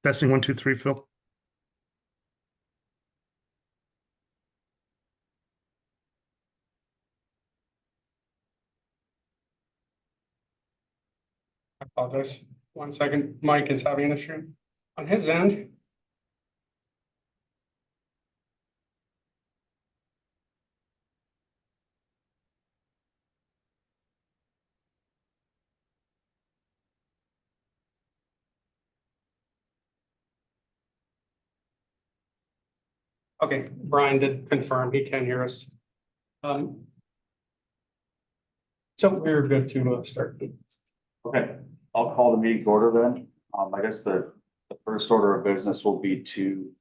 Testing 1, 2, 3, Phil. I apologize. 1 second. Mike is having an issue on his end. Okay, Brian did confirm he can hear us. So we're good to start. Okay, I'll call the meeting to order then. I guess the first order of business will be to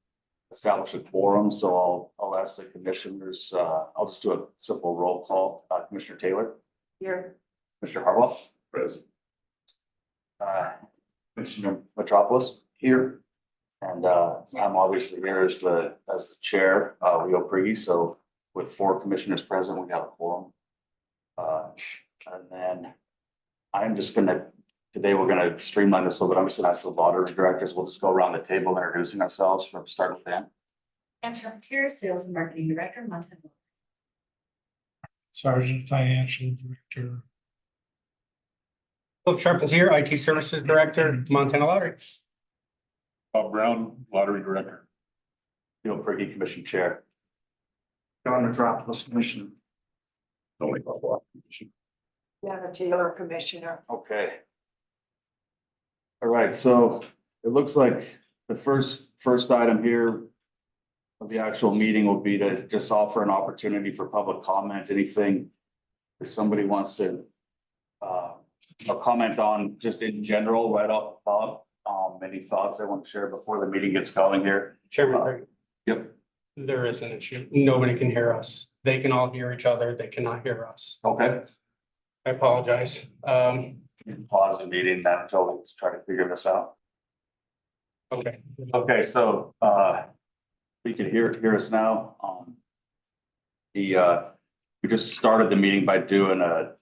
establish a quorum, so I'll ask the commissioners, I'll just do a simple roll call. Commissioner Taylor? Here. Commissioner Harbaugh? Present. Commissioner Metropolis? Here. And I'm obviously here as the chair, Leo Prigge, so with 4 commissioners present, we have a quorum. And then I'm just today we're gonna streamline this a little bit. I'm just gonna ask the lottery directors. We'll just go around the table introducing ourselves from start with Dan. Angela Mateer, Sales and Marketing Director, Montana. Sergeant Financial Director. Philip Sharp is here, IT Services Director, Montana Lottery. Bob Brown, Lottery Director. Leo Prigge, Commission Chair. John Metropolis, Commissioner. Only Bob Brown. Deanna Taylor, Commissioner. Okay. All right, so it looks like the first item here of the actual meeting will be to just offer an opportunity for public comment, anything if somebody wants to comment on just in general right off the top. Any thoughts I want to share before the meeting gets going here? Chairman, Yep. there is an issue. Nobody can hear us. They can all hear each other. They cannot hear us. Okay. I apologize. You can pause the meeting now until we try to figure this out. Okay. Okay, so we can hear us now. We just started the meeting by doing a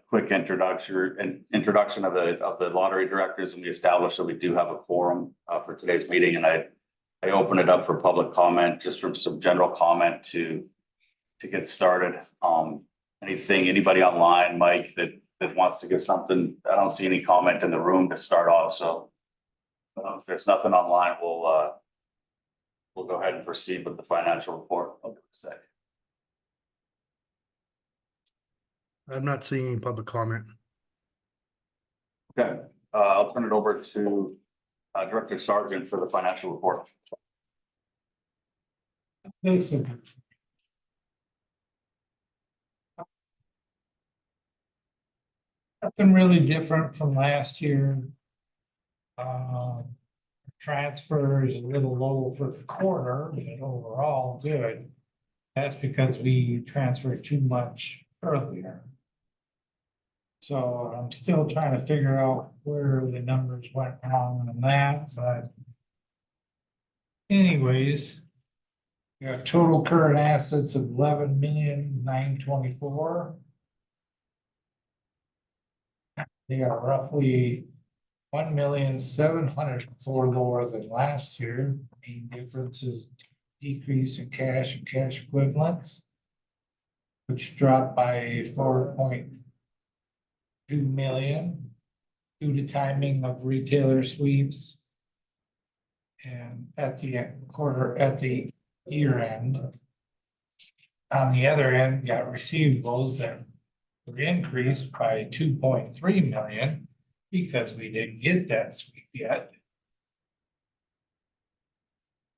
quick introduction of the lottery directors, and we established that we do have a quorum for today's meeting, and I open it up for public comment, just from some general comment to get started. Anybody online, Mike, that wants to give something? I don't see any comment in the room to start off, so if there's nothing online, we'll go ahead and proceed with the financial report. I'll give it a sec. I'm not seeing any public comment. Okay, I'll turn it over to Director Sargent for the financial report. Nothing really different from last year. Transfer is a little low for the quarter, but overall good. That's because we transferred too much earlier. So I'm still trying to figure out where the numbers went wrong on that, but anyways, we have total current assets of 11,924,000. They are roughly 1,704,000 lower than last year. The main difference is decrease in cash and cash equivalents, which dropped by 4.2 million due to timing of retailer sweeps. And at the year end, on the other end, got receivables that were increased by 2.3 million because we didn't get that sweep yet.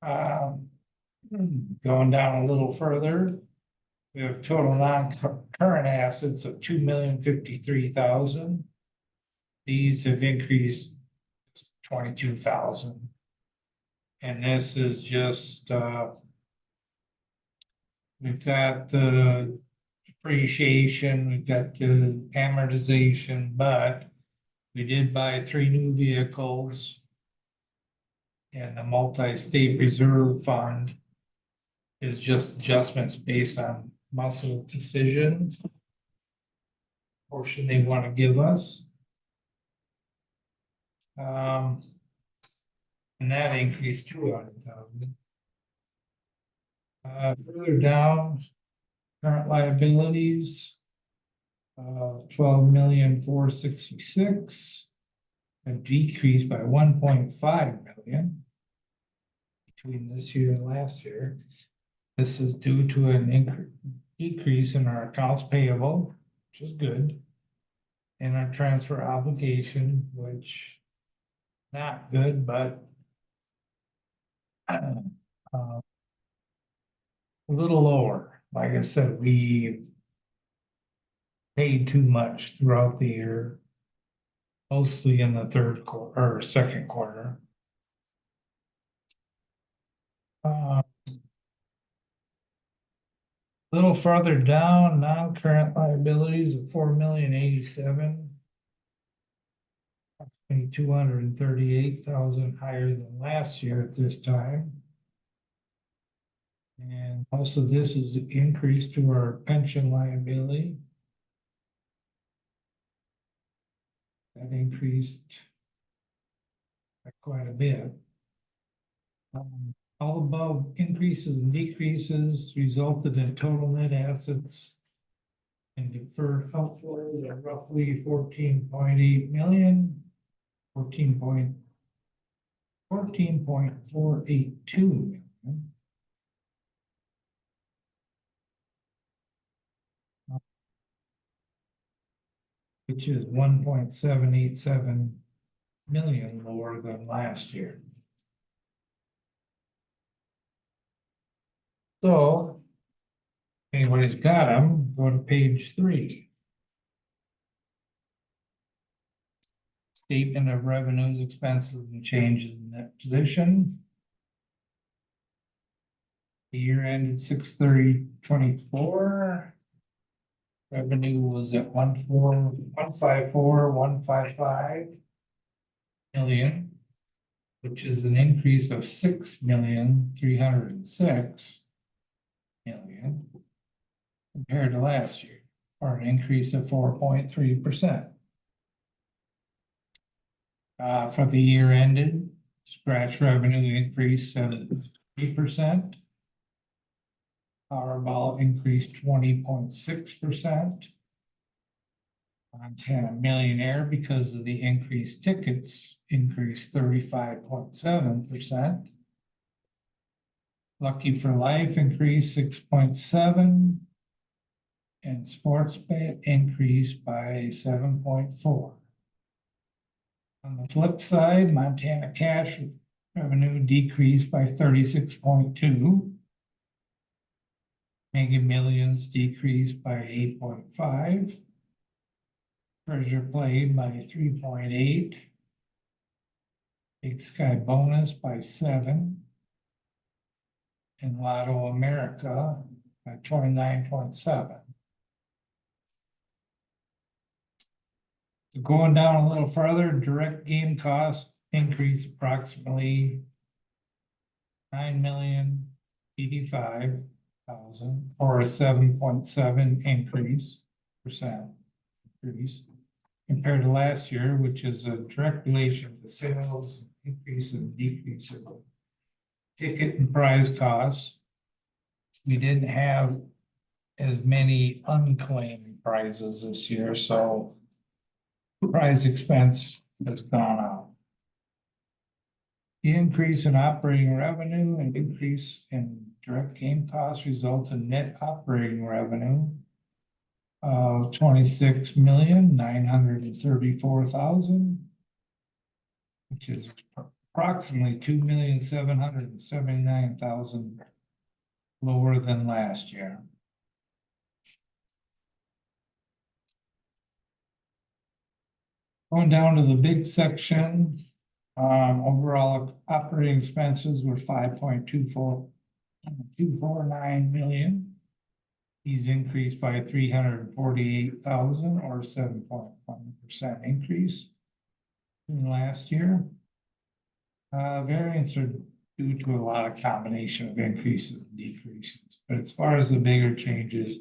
Going down a little further, we have total non-current assets of 2,053,000. These have increased 22,000. And this is just, we've got the depreciation, we've got the amortization, but we did buy 3 new vehicles. And the multi-state reserve fund is just adjustments based on muscle decisions. Portion they want to give us. And that increased 200,000. Further down, current liabilities. 12,466,000. A decrease by 1.5 million. Between this year and last year. This is due to an decrease in our accounts payable, which is good. And our transfer obligation, which not good, but a little lower. Like I said, we paid too much throughout the year, mostly in the third quarter or second quarter. A little further down, non-current liabilities of 4,087,000. 238,000 higher than last year at this time. And most of this is the increase to our pension liability. That increased by quite a bit. All above increases and decreases resulted in total net assets and deferred outflows of roughly 14.8 million. 14.482 million. Which is 1.787 million lower than last year. So, anybody's got them, go to page 3. Statement of revenues, expenses, and changes in net position. The year ended 6/30/24. Revenue was at 154,155 million, which is an increase of 6,306 million compared to last year, or an increase of 4.3%. For the year ended, scratch revenue increased 7.3%. Powerball increased 20.6%. Montana Millionaire, because of the increased tickets, increased 35.7%. Lucky for Life increased 6.7%. And Sports Bet increased by 7.4%. On the flip side, Montana Cash revenue decreased by 36.2%. Mega Millions decreased by 8.5%. Treasure Play by 3.8%. Big Sky Bonus by 7%. And Lotto America by 29.7%. So going down a little further, direct game costs increased approximately 9,085,000 or a 7.7% increase compared to last year, which is a direct relation to sales increase and decrease of ticket and prize costs. We didn't have as many unclaimed prizes this year, so prize expense has gone up. The increase in operating revenue and increase in direct game costs result in net operating revenue of 26,934,000, which is approximately 2,779,000 lower than last year. Going down to the big section, overall operating expenses were 5.249 million. These increased by 348,000 or 7.1% increase from last year. Variants are due to a lot of combination of increases and decreases. But as far as the bigger changes,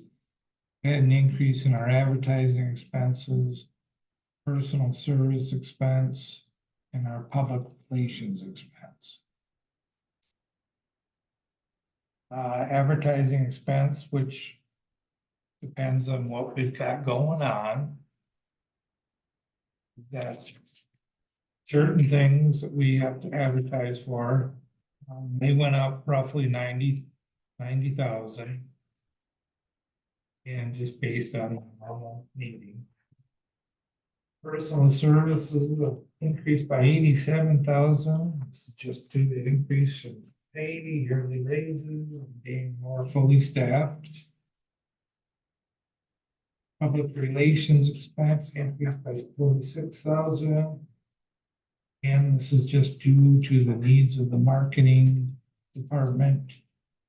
we had an increase in our advertising expenses, personal service expense, in our public relations expense. Advertising expense, which depends on what we've got going on. That certain things that we have to advertise for, they went up roughly 90,000. And just based on normal meeting. Personal services increased by 87,000. This is just due to increase in pay, yearly raises, and being more fully staffed. Public relations expense increased by 46,000. And this is just due to the needs of the marketing department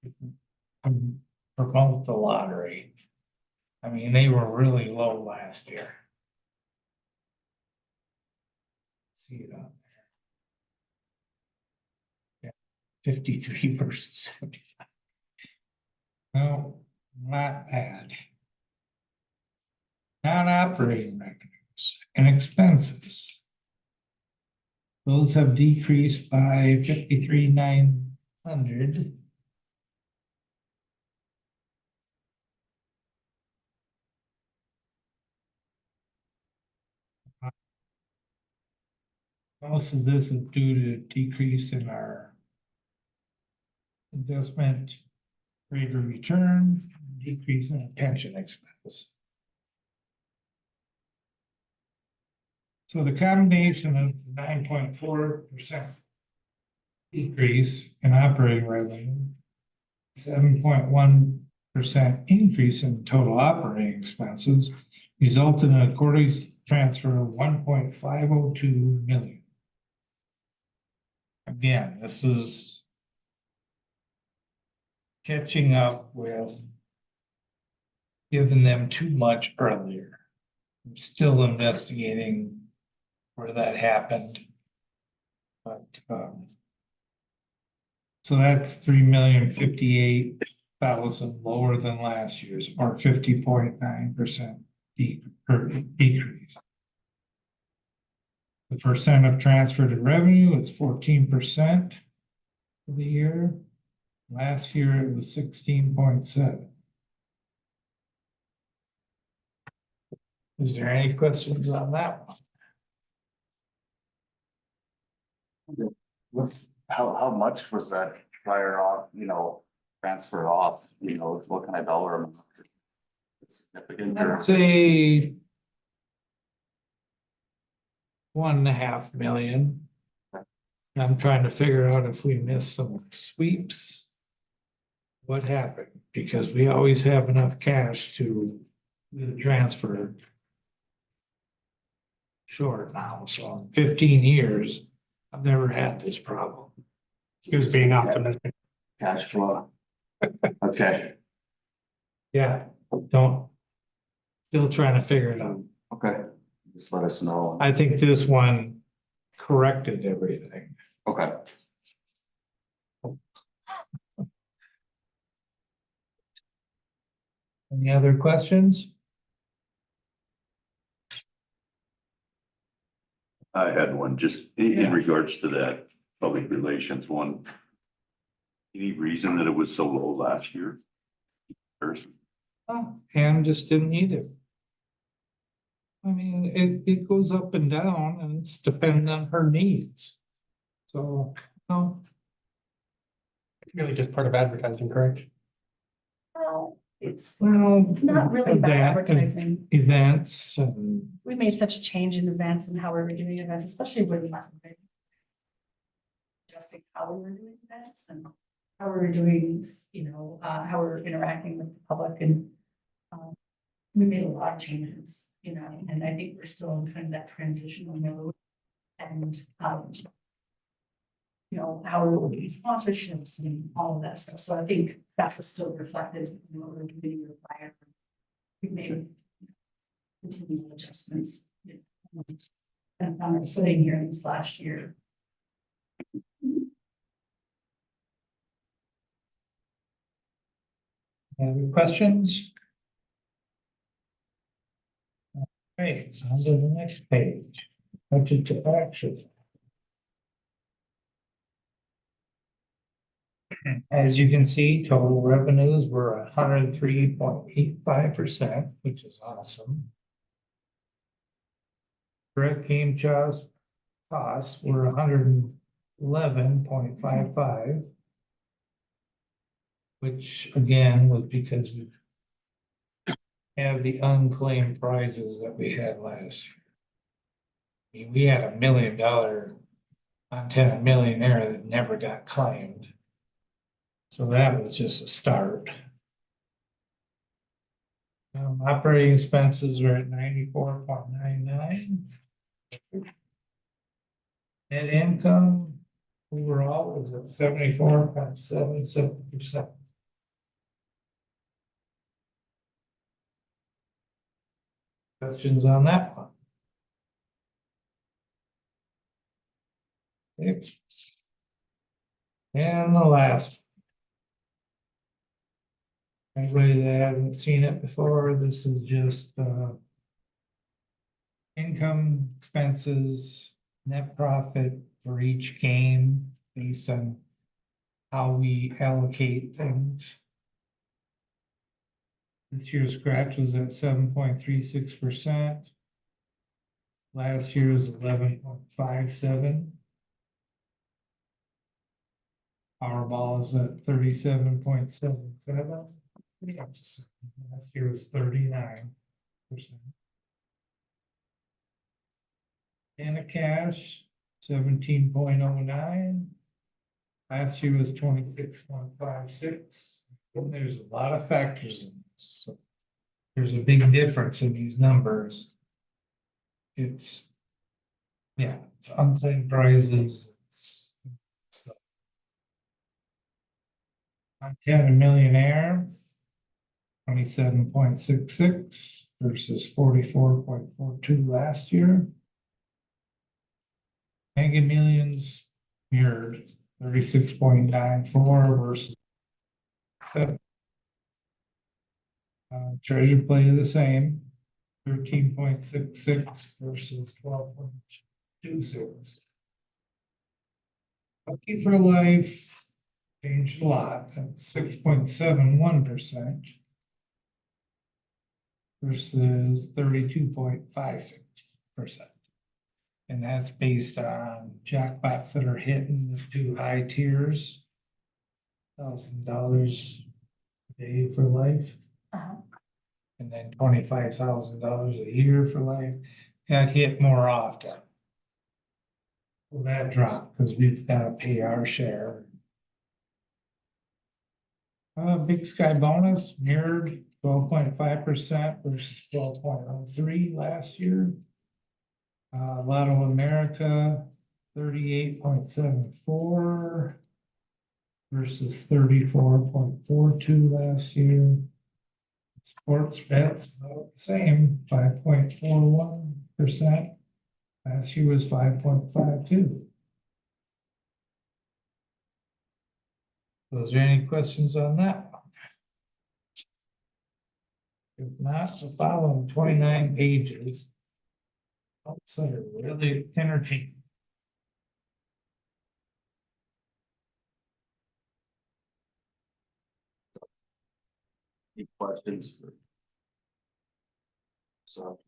to promote the lottery. I mean, they were really low last year. See it on there. Yeah, 53 versus 75. No, not bad. Non-operating revenues and expenses. Those have decreased by 53,900. Most of this is due to decrease in our investment rate of return, decrease in pension expense. So the combination of 9.4% decrease in operating revenue, 7.1% increase in total operating expenses resulted in a quarterly transfer of 1.502 million. Again, this is catching up with giving them too much earlier. I'm still investigating where that happened. But so that's 3,058,000 lower than last year's, or 50.9% decrease. The percent of transfer to revenue is 14% for the year. Last year it was 16.7. Is there any questions on that one? How much was that prior off, transfer off, what kind of dollar amount? It's significant. or- I'd say 1.5 million. I'm trying to figure out if we missed some sweeps. What happened? Because we always have enough cash to do the transfer. Short now, so in 15 years, I've never had this problem. He was being optimistic. Cash flow. Okay, Yeah, don't. Still trying to figure it out. okay, just let us know. I think this one corrected everything. Okay. Any other questions? I had one just in regards to that public relations one. Any reason that it was so low last year? Oh, Pam just didn't need it. I mean, it goes up and down and it's dependent on her needs. So, no, It's really just part of advertising, correct? Well, it's well. not really about advertising. Events and. We made such a change in events and how we were doing events, especially with adjusting how we were doing events and how we were doing, how we were interacting with the public and we made a lot of changes, and I think we're still in kind of that transitional mode. And how we're looking at sponsorships and all of that stuff. So I think that was still reflected in what we're doing prior. We made continual adjustments. And found our footing here in this last year. Any questions? Okay, on to the next page. Budget to action. As you can see, total revenues were 103.85%, which is awesome. Direct game costs were 111.55. Which again was because we have the unclaimed prizes that we had last year. I mean, we had $1 million Montana millionaire that never got claimed. So that was just a start. Operating expenses were at 94.99. Net income overall was at 74.77%. Questions on that one? Okay. And the last. Anybody that hasn't seen it before, this is just income, expenses, net profit for each game based on how we allocate things. This year's scratch was at 7.36%. Last year was 11.57. Powerball is at 37.77. Last year was 39%. And a cash, 17.09. Last year was 26.56. There's a lot of factors in this. So there's a big difference in these numbers. It's unclaimed prizes. It's Montana millionaire, 27.66 versus 44.42 last year. Mega Millions mirrored 36.94 versus 7. Treasure Play the same, 13.66 versus 12.26. Lucky for Life changed a lot at 6.71% versus 32.56%. And that's based on jackpots that are hitting the 2 high tiers. $1,000 a day for life. And then $25,000 a year for life. Got hit more often. Well, that dropped because we've got to pay our share. Big Sky bonus mirrored 12.5% versus 12.03 last year. Lotto America 38.74 versus 34.42 last year. Sports bets about the same, 5.41%. Last year was 5.52. So is there any questions on that one? If not, the following 29 pages. So they're really entertaining. Any questions? So.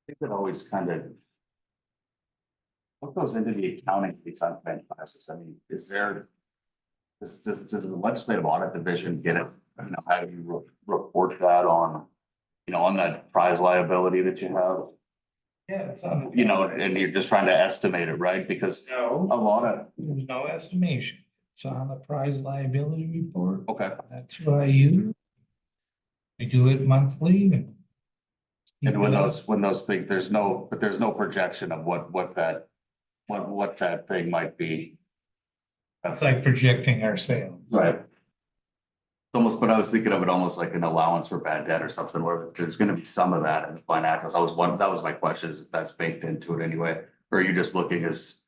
I think it always kind of. What goes into the accounting of these unplanned classes? I mean, is there? Does the legislative audit division get it? You know, how do you report that on? You know, on that prize liability that you have? Yeah, it's on. You know, and you're just trying to estimate it, right? Because No, a lot of, there's no estimation. It's on the prize liability report. okay. That's what I use. We do it monthly and. And when those things, there's no projection of what that thing might be. That's like projecting our sales. Right. Almost, but I was thinking of it almost like an allowance for bad debt or something, where there's gonna be some of that in the financials. That was my question, is if that's baked into it anyway, or are you just looking as?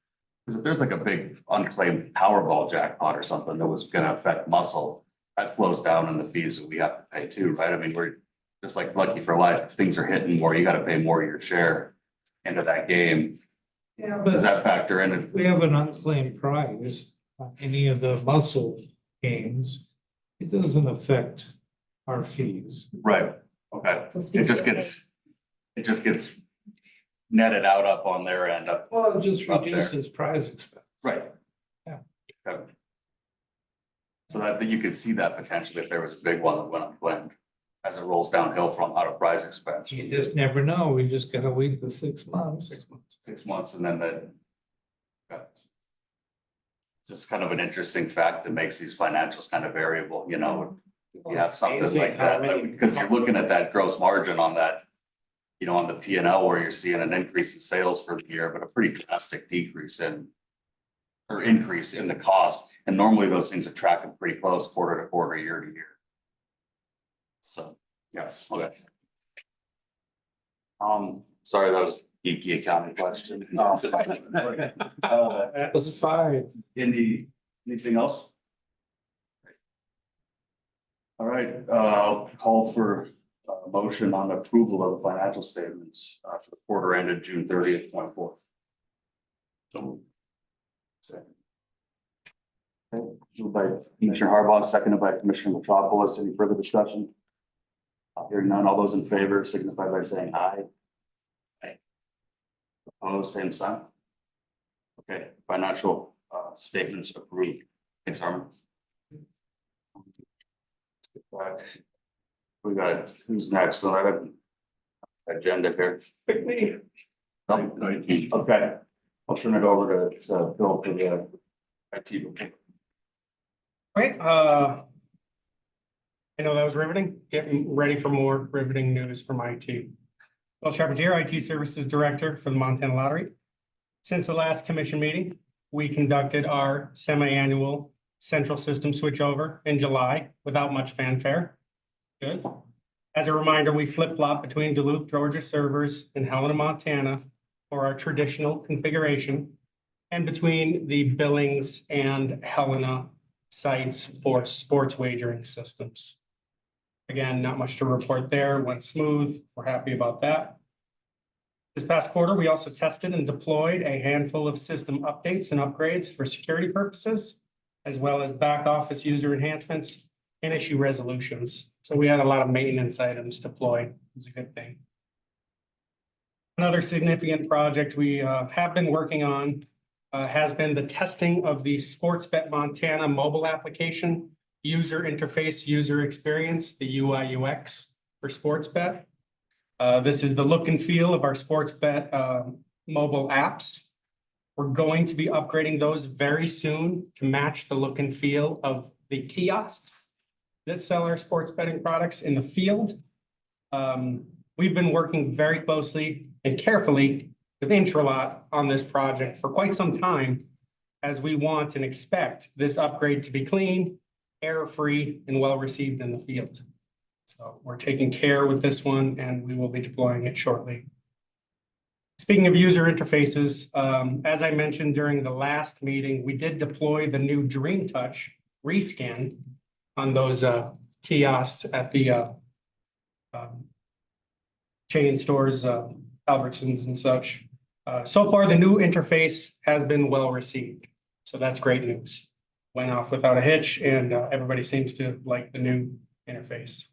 Cause if there's like a big unclaimed Powerball jackpot or something that was gonna affect muscle, that flows down in the fees that we have to pay too, right? I mean, we're just like Lucky for Life, if things are hitting more, you gotta pay more of your share. into that game. Yeah, Does but that factor in? if we have an unclaimed prize on any of the muscle games, it doesn't affect our fees. Right, okay. It just gets netted out up on their end up. Well, it just Up there. reduces prize expense. Right. Yeah. Okay. So that you could see that potentially if there was a big one that went unplanned as it rolls downhill from out of prize expense. You just never know. We just gotta wait the 6 months. 6 months and then the. Okay. It's just kind of an interesting fact that makes these financials kind of variable, you know, you have something like that, because you're looking at that gross margin on that. You know, on the P and L where you're seeing an increase in sales for the year, but a pretty drastic decrease in. Or increase in the cost, and normally those things are tracking pretty close quarter to quarter, year to year. So, yeah, okay. Sorry, that was geeky accounting question. That was fine. Anything else? All right, call for a motion on approval of the financial statements for the quarter ended June 30th, 2024. So. Okay, moved by Commissioner Harbaugh, seconded by Commissioner Metropolis. Any further discussion? Hearing none, all those in favor signify by saying aye. Aye. Opposed, same sign. Okay, financial statements approved. Thanks, Harmon. We got, who's next? So I have agenda here. Okay, I'll turn it over to Bill for the IT report. Right, I know that was riveting, getting ready for more riveting news from IT. Well, Charpentier, IT Services Director for the Montana Lottery. Since the last commission meeting, we conducted our semi-annual central system switchover in July without much fanfare. Good. As a reminder, we flip-flop between Duluth, Georgia servers and Helena, Montana for our traditional configuration and between the Billings and Helena sites for sports wagering systems. Again, not much to report there, went smooth, we're happy about that. This past quarter, we also tested and deployed a handful of system updates and upgrades for security purposes, as well as back office user enhancements and issue resolutions. So we had a lot of maintenance items deployed, it was a good thing. Another significant project we have been working on has been the testing of the Sportsbet Montana mobile application, user interface, user experience, the UI UX for Sportsbet. This is the look and feel of our Sportsbet mobile apps. We're going to be upgrading those very soon to match the look and feel of the kiosks that sell our sports betting products in the field. We've been working very closely and carefully with Intralot on this project for quite some time, as we want and expect this upgrade to be clean, error-free, and well-received in the field. So we're taking care with this one and we will be deploying it shortly. Speaking of user interfaces, as I mentioned during the last meeting, we did deploy the new Dream Touch rescan on those kiosks at the chain stores, Albertsons and such. So far, the new interface has been well received. So that's great news. Went off without a hitch and everybody seems to like the new interface.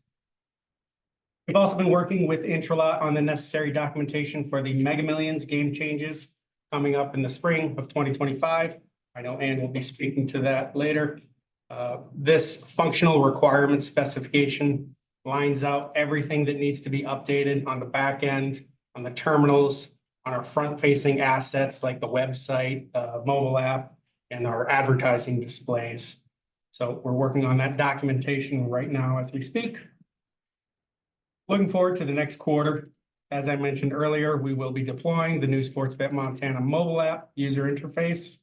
We've also been working with Intralot on the necessary documentation for the Mega Millions game changes coming up in the spring of 2025. I know Ann will be speaking to that later. This functional requirement specification lines out everything that needs to be updated on the back end, on the terminals, on our front-facing assets like the website, mobile app, and our advertising displays. So we're working on that documentation right now as we speak. Looking forward to the next quarter. As I mentioned earlier, we will be deploying the new Sportsbet Montana mobile app user interface.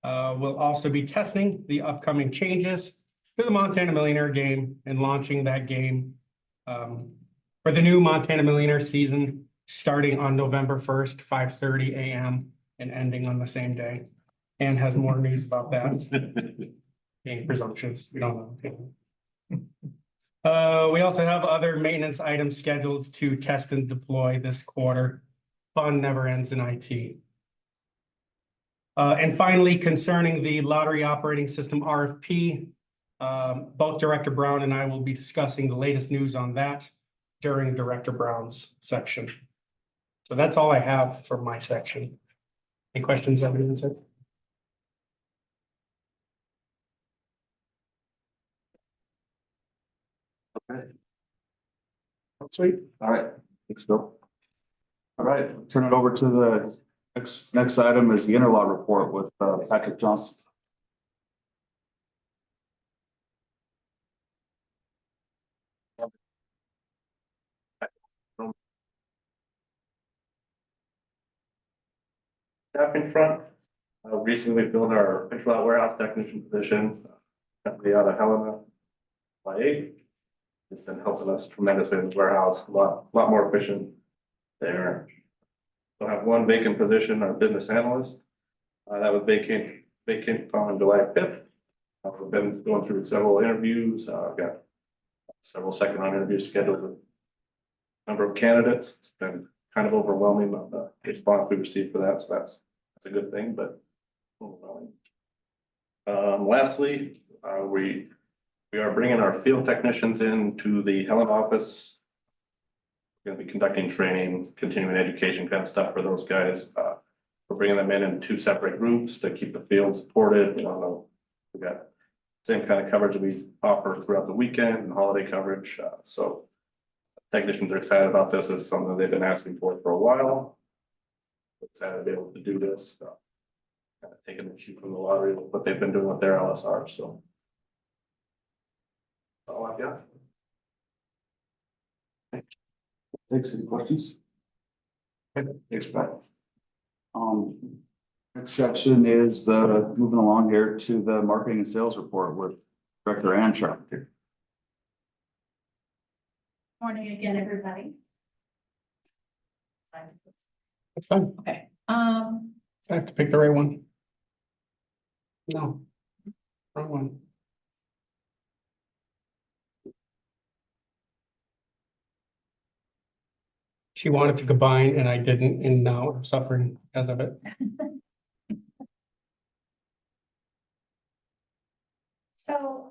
We'll also be testing the upcoming changes to the Montana Millionaire game and launching that game for the new Montana Millionaire season, starting on November 1st, 5:30 a.m. and ending on the same day. And has more news about that. Being presumptuous, we don't know. We also have other maintenance items scheduled to test and deploy this quarter. fun never ends in IT. And finally, concerning the lottery operating system RFP, both Director Brown and I will be discussing the latest news on that during Director Brown's section. So that's all I have for my section. Any questions, evidence? Sweet. All right. Thanks, Bill. All right, turn it over to the next item is the Intralot Report with Patrick Johnson. Staffing front, recently filled our Intralot warehouse technician position, company out of Helena. By 8. It's been helping us tremendously in the warehouse, a lot more efficient there. We'll have one vacant position, our business analyst. That was vacant on July 5th. We've been going through several interviews, got several second round interviews scheduled with a number of candidates. It's been kind of overwhelming the response we received for that, so that's a good thing, but overwhelming. Lastly, we are bringing our field technicians into the Helen office. We're going to be conducting trainings, continuing education kind of stuff for those guys. We're bringing them in 2 separate groups to keep the field supported. We got same kind of coverage that we offer throughout the weekend and holiday coverage. So technicians are excited about this. It's something they've been asking for a while. We're excited to be able to do this. Kind of taking the cue from the lottery, what they've been doing with their LSR. So that's all I've got. Thanks. Any questions? Thanks, Pat. Next section is moving along here to the marketing and sales report with Director Antralot. Morning again, everybody. That's fine. Okay, I have to pick the right one. No, wrong one. She wanted to combine and I didn't, and now I'm suffering because of it. so,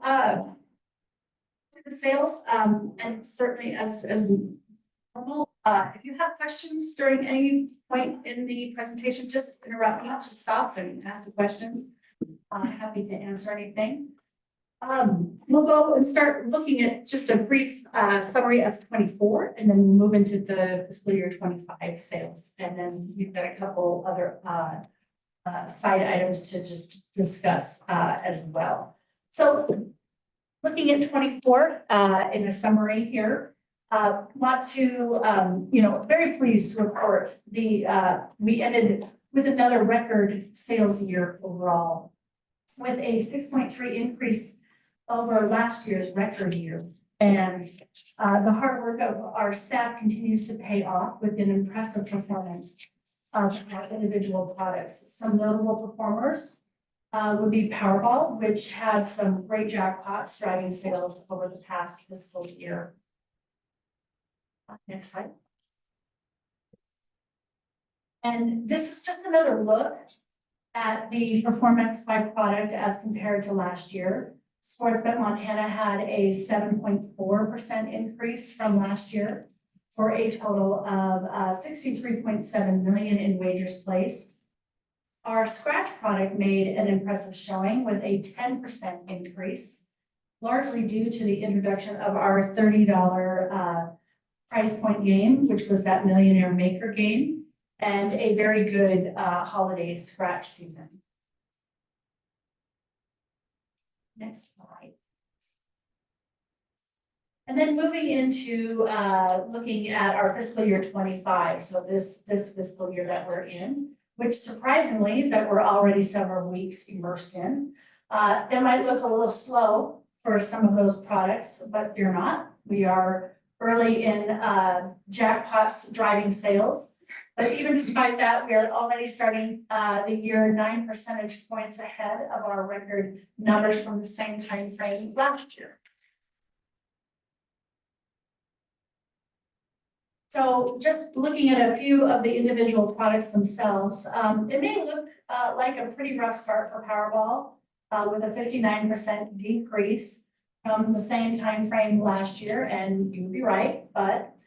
the sales, and certainly as normal, if you have questions during any point in the presentation, just interrupt me, just stop and ask the questions. I'm happy to answer anything. We'll go and start looking at just a brief summary of 24, and then we'll move into the fiscal year 25 sales. And then we've got a couple other side items to just discuss as well. So looking at 24 in a summary here, want to, very pleased to report we ended with another record sales year overall with a 6.3 increase over last year's record year. And the hard work of our staff continues to pay off with an impressive performance of our individual products. Some notable performers would be Powerball, which had some great jackpots driving sales over the past fiscal year. Next slide. And this is just another look at the performance by product as compared to last year. Sportsbet Montana had a 7.4% increase from last year for a total of 63.7 million in wagers placed. Our scratch product made an impressive showing with a 10% increase, largely due to the introduction of our $30 price point game, which was that Millionaire Maker game, and a very good holiday scratch season. Next slide. And then moving into looking at our fiscal year 25, so this fiscal year that we're in, which surprisingly that we're already several weeks immersed in. It might look a little slow for some of those products, but fear not. We are early in jackpots driving sales. But even despite that, we are already starting the year 9 percentage points ahead of our record numbers from the same time frame last year. So just looking at a few of the individual products themselves, it may look like a pretty rough start for Powerball with a 59% decrease from the same time frame last year, and you would be right, but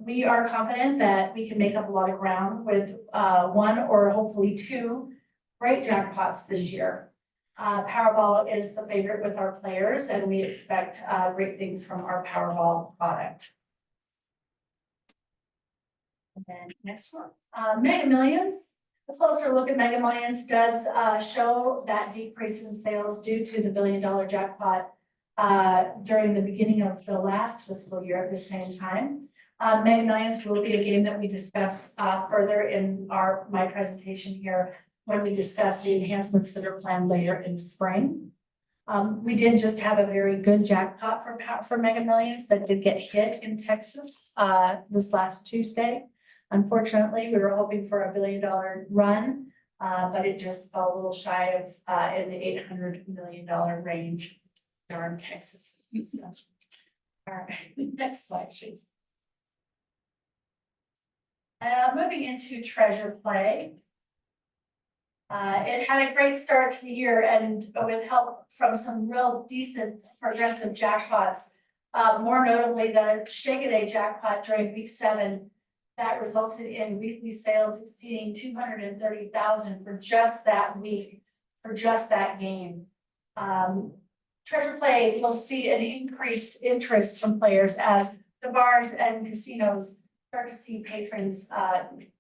we are confident that we can make up a lot of ground with one or hopefully two great jackpots this year. Powerball is the favorite with our players, and we expect great things from our Powerball product. And then next one, Mega Millions. A closer look at Mega Millions does show that decrease in sales due to the $1 billion jackpot during the beginning of the last fiscal year at the same time. Mega Millions will be a game that we discuss further in my presentation here when we discuss the enhancements that are planned later in the spring. We did just have a very good jackpot for Mega Millions that did get hit in Texas this last Tuesday. Unfortunately, we were hoping for a $1 billion run, but it just fell a little shy of in the $800 million range. Darn Texas. So, all right, next slide, please. Moving into Treasure Play. It had a great start to the year, and with help from some real decent progressive jackpots, more notably the Shake-a-Day jackpot during week 7 that resulted in weekly sales exceeding 230,000 for just that week, for just that game. Treasure Play will see an increased interest from players as the bars and casinos start to see patrons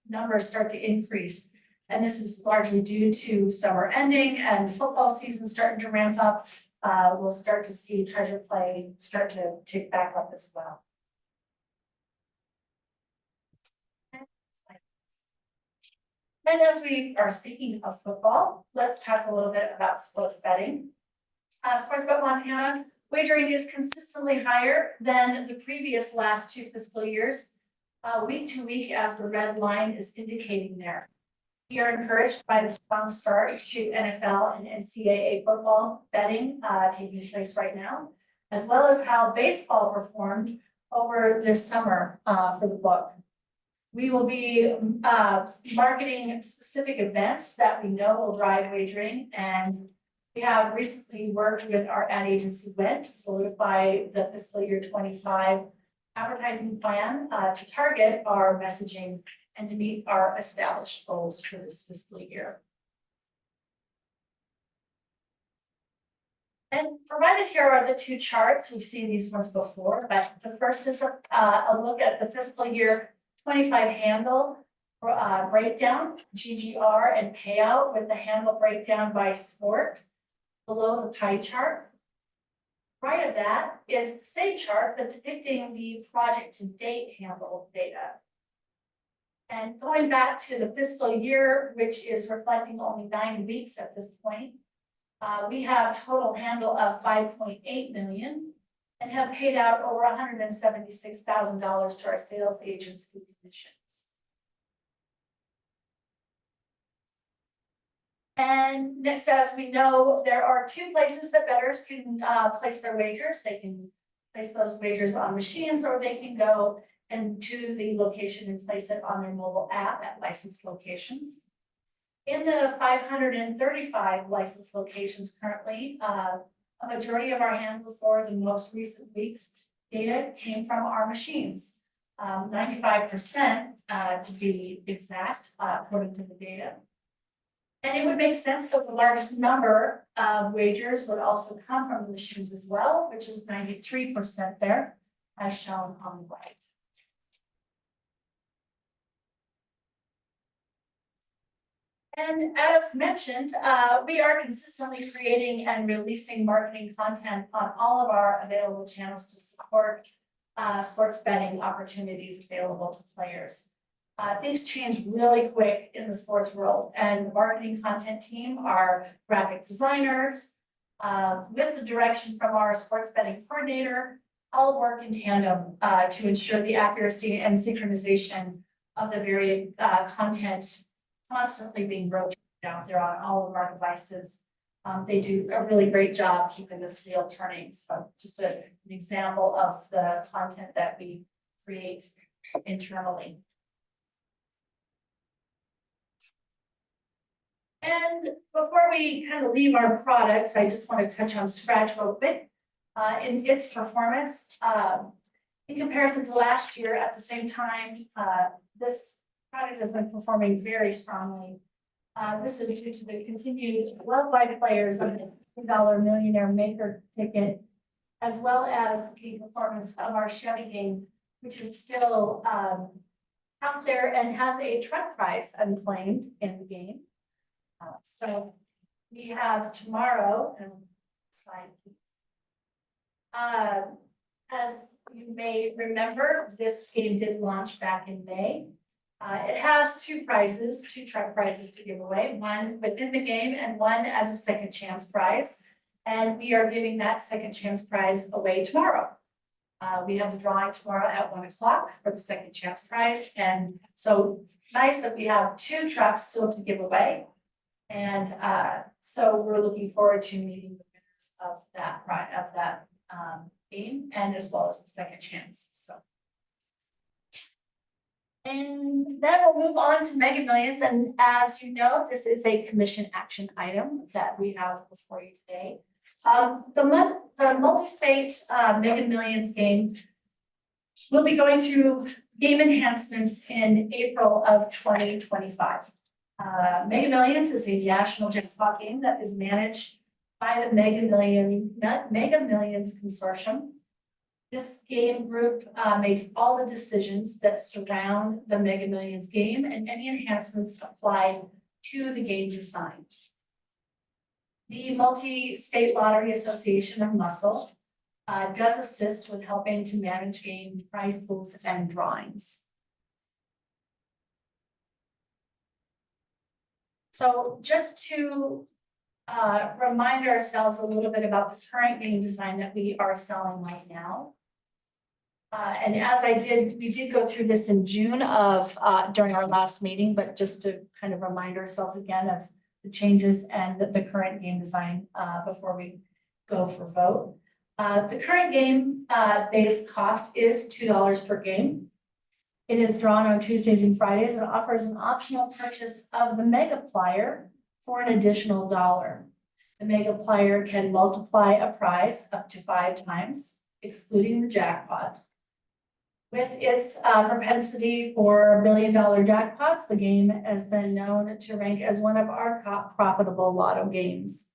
numbers start to increase. And this is largely due to summer ending and football season starting to ramp up. We'll start to see Treasure Play start to tick back up as well. And as we are speaking of football, let's talk a little bit about sports betting. Sportsbet Montana wagering is consistently higher than the previous last 2 fiscal years, week to week, as the red line is indicating there. We are encouraged by the strong start to NFL and NCAA football betting taking place right now, as well as how baseball performed over this summer for the book. We will be marketing specific events that we know will drive wagering, and we have recently worked with our ad agency WINT to solidify the fiscal year 25 advertising plan to target our messaging and to meet our established goals for this fiscal year. And provided here are the 2 charts. We've seen these ones before, but the first is a look at the fiscal year 25 handle breakdown, GGR and payout with the handle breakdown by sport below the pie chart. Right of that is the same chart, but depicting the project to date handle data. And going back to the fiscal year, which is reflecting only 9 weeks at this point, we have total handle of 5.8 million and have paid out over $176,000 to our sales agents and commissions. And next, as we know, there are 2 places that bettors can place their wagers. They can place those wagers on machines, or they can go and to the location and place it on their mobile app at licensed locations. In the 535 licensed locations currently, a majority of our handles for the most recent weeks data came from our machines. 95% to be exact, according to the data. And it would make sense that the largest number of wagers would also come from the machines as well, which is 93% there, as shown on the right. And as mentioned, we are consistently creating and releasing marketing content on all of our available channels to support sports betting opportunities available to players. Things change really quick in the sports world, and the marketing content team, our graphic designers, with the direction from our sports betting coordinator, all work in tandem to ensure the accuracy and synchronization of the very content constantly being rotated out there on all of our devices. They do a really great job keeping this wheel turning. So just an example of the content that we create internally. And before we kind of leave our products, I just want to touch on Scratch real quick. In its performance, in comparison to last year at the same time, this product has been performing very strongly. This is due to the continued worldwide players of the $1 Millionaire Maker ticket, as well as the performance of our Chevy game, which is still out there and has a truck prize unclaimed in the game. So we have tomorrow, and slide please. As you may remember, this game did launch back in May. It has two truck prizes to give away, one within the game and one as a second chance prize. And we are giving that second chance prize away tomorrow. We have the drawing tomorrow at 1 o'clock for the second chance prize. And so nice that we have two trucks still to give away. And so we're looking forward to meeting the winners of that game and as well as the second chance. So. And then we'll move on to Mega Millions. And as you know, this is a commission action item that we have before you today. The multi-state Mega Millions game will be going through game enhancements in April of 2025. Mega Millions is a national jackpot game that is managed by the Mega Millions Consortium. This game group makes all the decisions that surround the Mega Millions game and any enhancements applied to the game design. The Multi-State Lottery Association of Muscle does assist with helping to manage game prize pools and drawings. So just to remind ourselves a little bit about the current game design that we are selling right now. And as we did go through this in June of during our last meeting, but just to kind of remind ourselves again of the changes and the current game design before we go for vote. The current game base cost is $2 per game. It is drawn on Tuesdays and Fridays and offers an optional purchase of the Mega Plier for an additional $1. The Mega Plier can multiply a prize up to 5 times, excluding the jackpot. With its propensity for $1 billion jackpots, the game has been known to rank as one of our top profitable lotto games.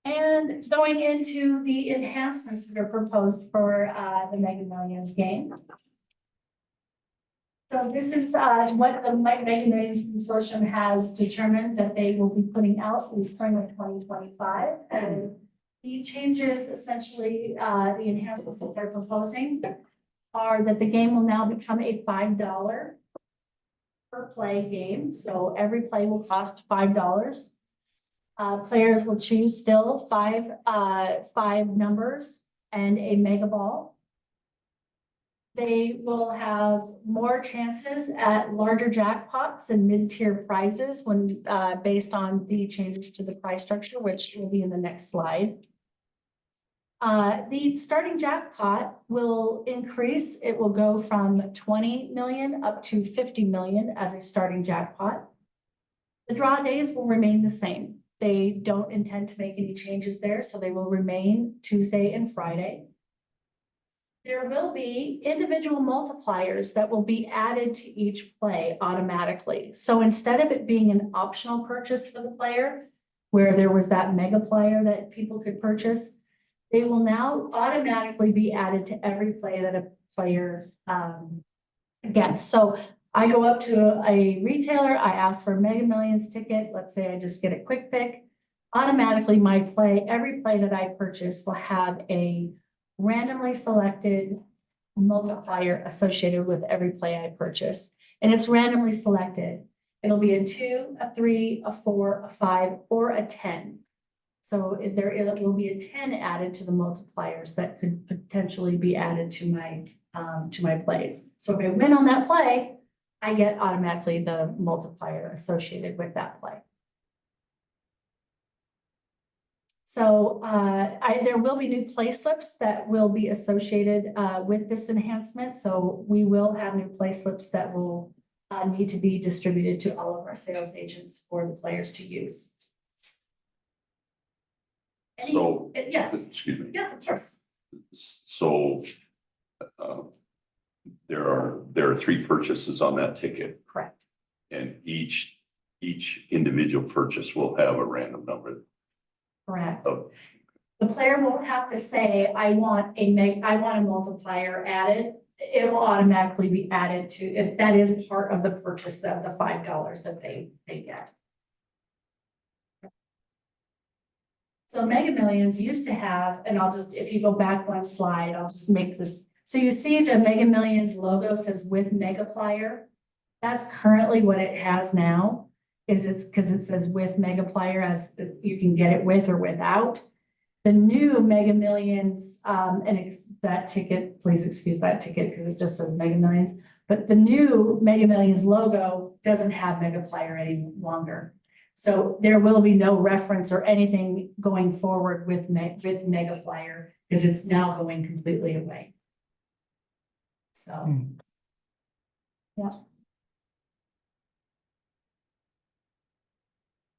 And going into the enhancements that are proposed for the Mega Millions game. So this is what the Mega Millions Consortium has determined that they will be putting out in the spring of 2025. And the changes, essentially, the enhancements that they're proposing are that the game will now become a $5 per play game. So every play will cost $5. Players will choose still five numbers and a mega ball. They will have more chances at larger jackpots and mid-tier prizes when based on the changes to the prize structure, which will be in the next slide. The starting jackpot will increase. It will go from 20 million up to 50 million as a starting jackpot. The draw days will remain the same. They don't intend to make any changes there, so they will remain Tuesday and Friday. There will be individual multipliers that will be added to each play automatically. So instead of it being an optional purchase for the player, where there was that mega player that people could purchase, they will now automatically be added to every play that a player gets. So I go up to a retailer, I ask for a Mega Millions ticket. Let's say I just get a quick pick. Automatically, every play that I purchase will have a randomly selected multiplier associated with every play I purchase. And it's randomly selected. It'll be a 2, a 3, a 4, a 5, or a 10. So it will be a 10 added to the multipliers that could potentially be added to my plays. So if I win on that play, I get automatically the multiplier associated with that play. So there will be new play slips that will be associated with this enhancement. So we will have new play slips that will need to be distributed to all of our sales agents for the players to use. So, Yes, excuse me. yeah, of course. So there are 3 purchases on that ticket, Correct. and each individual purchase will have a random number. Correct. Oh. The player won't have to say, I want a multiplier added. It will automatically be added to it. That is part of the purchase of the $5 that they get. So Mega Millions used to have, and I'll just, if you go back one slide, I'll just make this. So you see the Mega Millions logo says with Megaplier. That's currently what it has now. It's because it says with Megaplier, as you can get it with or without. The new Mega Millions, that ticket, please excuse that ticket because it just says Mega Millions. But the new Mega Millions logo doesn't have Megaplier any longer. So there will be no reference or anything going forward with Megaplier because it's now going completely away. So, yeah.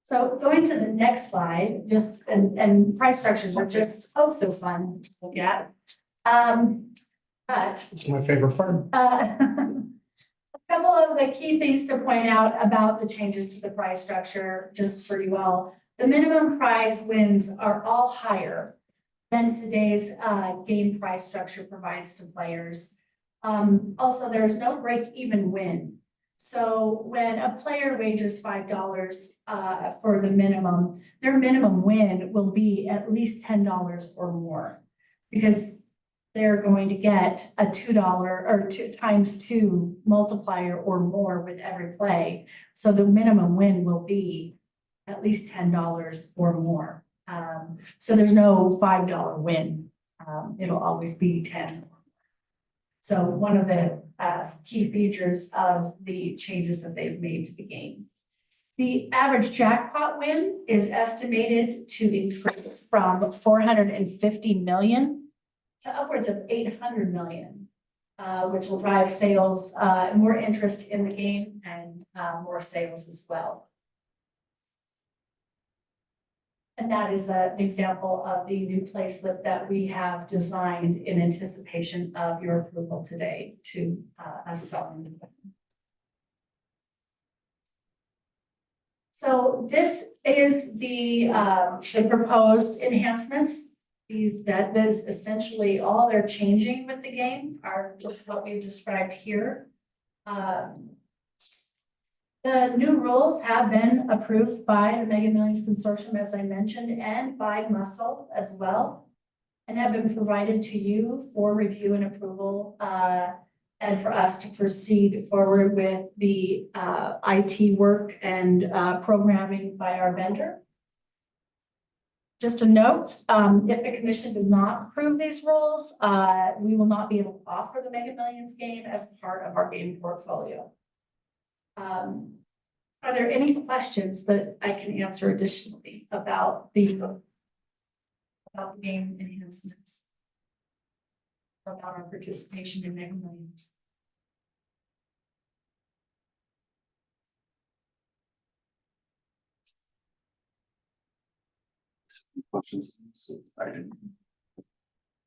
So going to the next slide, just, and price structures are just, oh, so fun to look at. But It's my favorite part. a couple of the key things to point out about the changes to the price structure, just pretty well. The minimum prize wins are all higher than today's game price structure provides to players. Also, there's no break-even win. So when a player wagers $5 for the minimum, their minimum win will be at least $10 or more, because they're going to get a $2 or 2x2 multiplier or more with every play. So the minimum win will be at least $10 or more. So there's no $5 win. It'll always be 10. So one of the key features of the changes that they've made to the game. The average jackpot win is estimated to increase from 450 million to upwards of 800 million, which will drive sales, more interest in the game, and more sales as well. And that is an example of the new play slip that we have designed in anticipation of your approval today to us selling. So this is the proposed enhancements. That is essentially all they're changing with the game are just what we've described here. The new rules have been approved by the Mega Millions Consortium, as I mentioned, and by Muscle as well, and have been provided to you for review and approval, and for us to proceed forward with the IT work and programming by our vendor. Just a note, if the commission does not approve these rules, we will not be able to offer the Mega Millions game as part of our game portfolio. Are there any questions that I can answer additionally about the game enhancements? Or about our participation in Mega Millions? Questions? I didn't.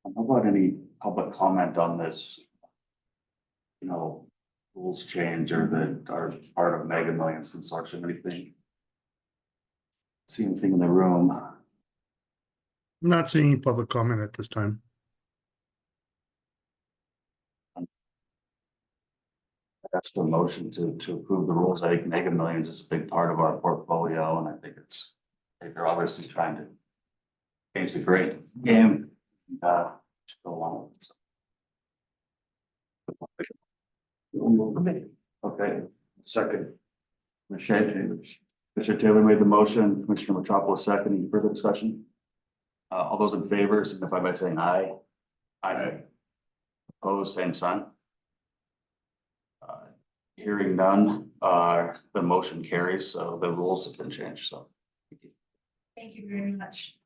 How about any public comment on this? You know, rules change or that are part of Mega Millions Consortium, anything? See anything in the room? I'm not seeing any public comment at this time. That's the motion to approve the rules. I think Mega Millions is a big part of our portfolio, and I think they're obviously trying to change the great game. To go along with it. Okay, second. Commissioner Taylor made the motion, Commissioner Metropolis second. Any further discussion? All those in favor signify by saying aye. Aye. Opposed, same sign. Hearing none, the motion carries, so the rules have been changed, so. Thank you very much.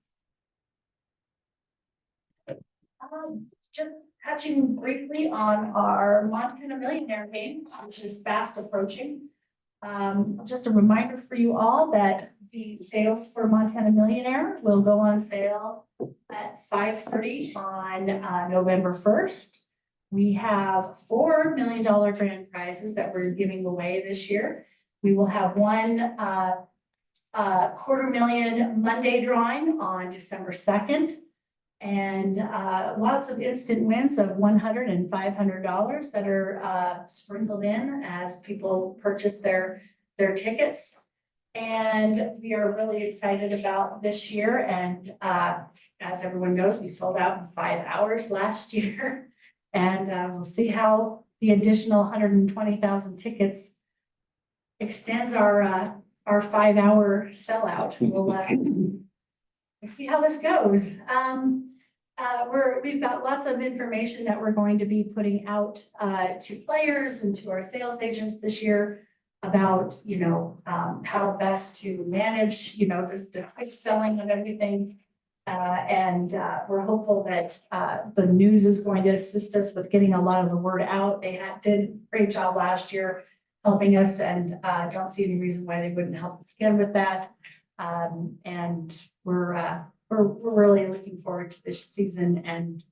Just touching briefly on our Montana Millionaire game, which is fast approaching. Just a reminder for you all that the sales for Montana Millionaire will go on sale at 5:30 on November 1st. We have $4 million grand prizes that we're giving away this year. We will have one $250,000 Monday drawing on December 2nd. And lots of instant wins of $100 and $500 that are sprinkled in as people purchase their tickets. And we are really excited about this year. And as everyone knows, we sold out in 5 hours last year. And we'll see how the additional 120,000 tickets extends our 5-hour sellout. We'll see how this goes. We've got lots of information that we're going to be putting out to players and to our sales agents this year about, how best to manage, the quick selling of everything. And we're hopeful that the news is going to assist us with getting a lot of the word out. They did a great job last year helping us, and don't see any reason why they wouldn't help us again with that. And we're really looking forward to this season. And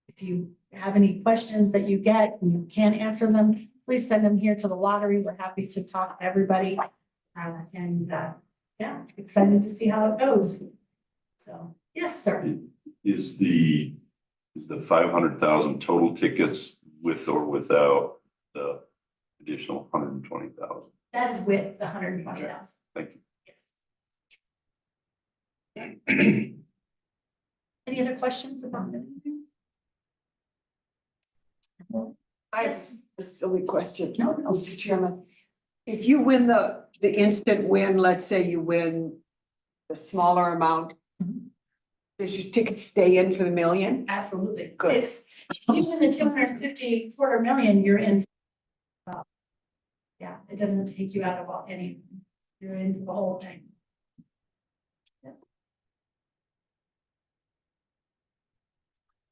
if you have any questions that you get and you can't answer them, please send them here to the lottery. We're happy to talk to everybody. Yeah, excited to see how it goes. So, yes, sir. Is the 500,000 total tickets with or without the additional 120,000? That is with the 120,000. Thank you. Yes. Any other questions about it? I have a silly question. No. Mr. Chairman. If you win the instant win, let's say you win the smaller amount, does your ticket stay in for the million? Absolutely. Good. It's even the 250 $250,000, you're in. Yeah, it doesn't take you out of any, you're in for the whole thing.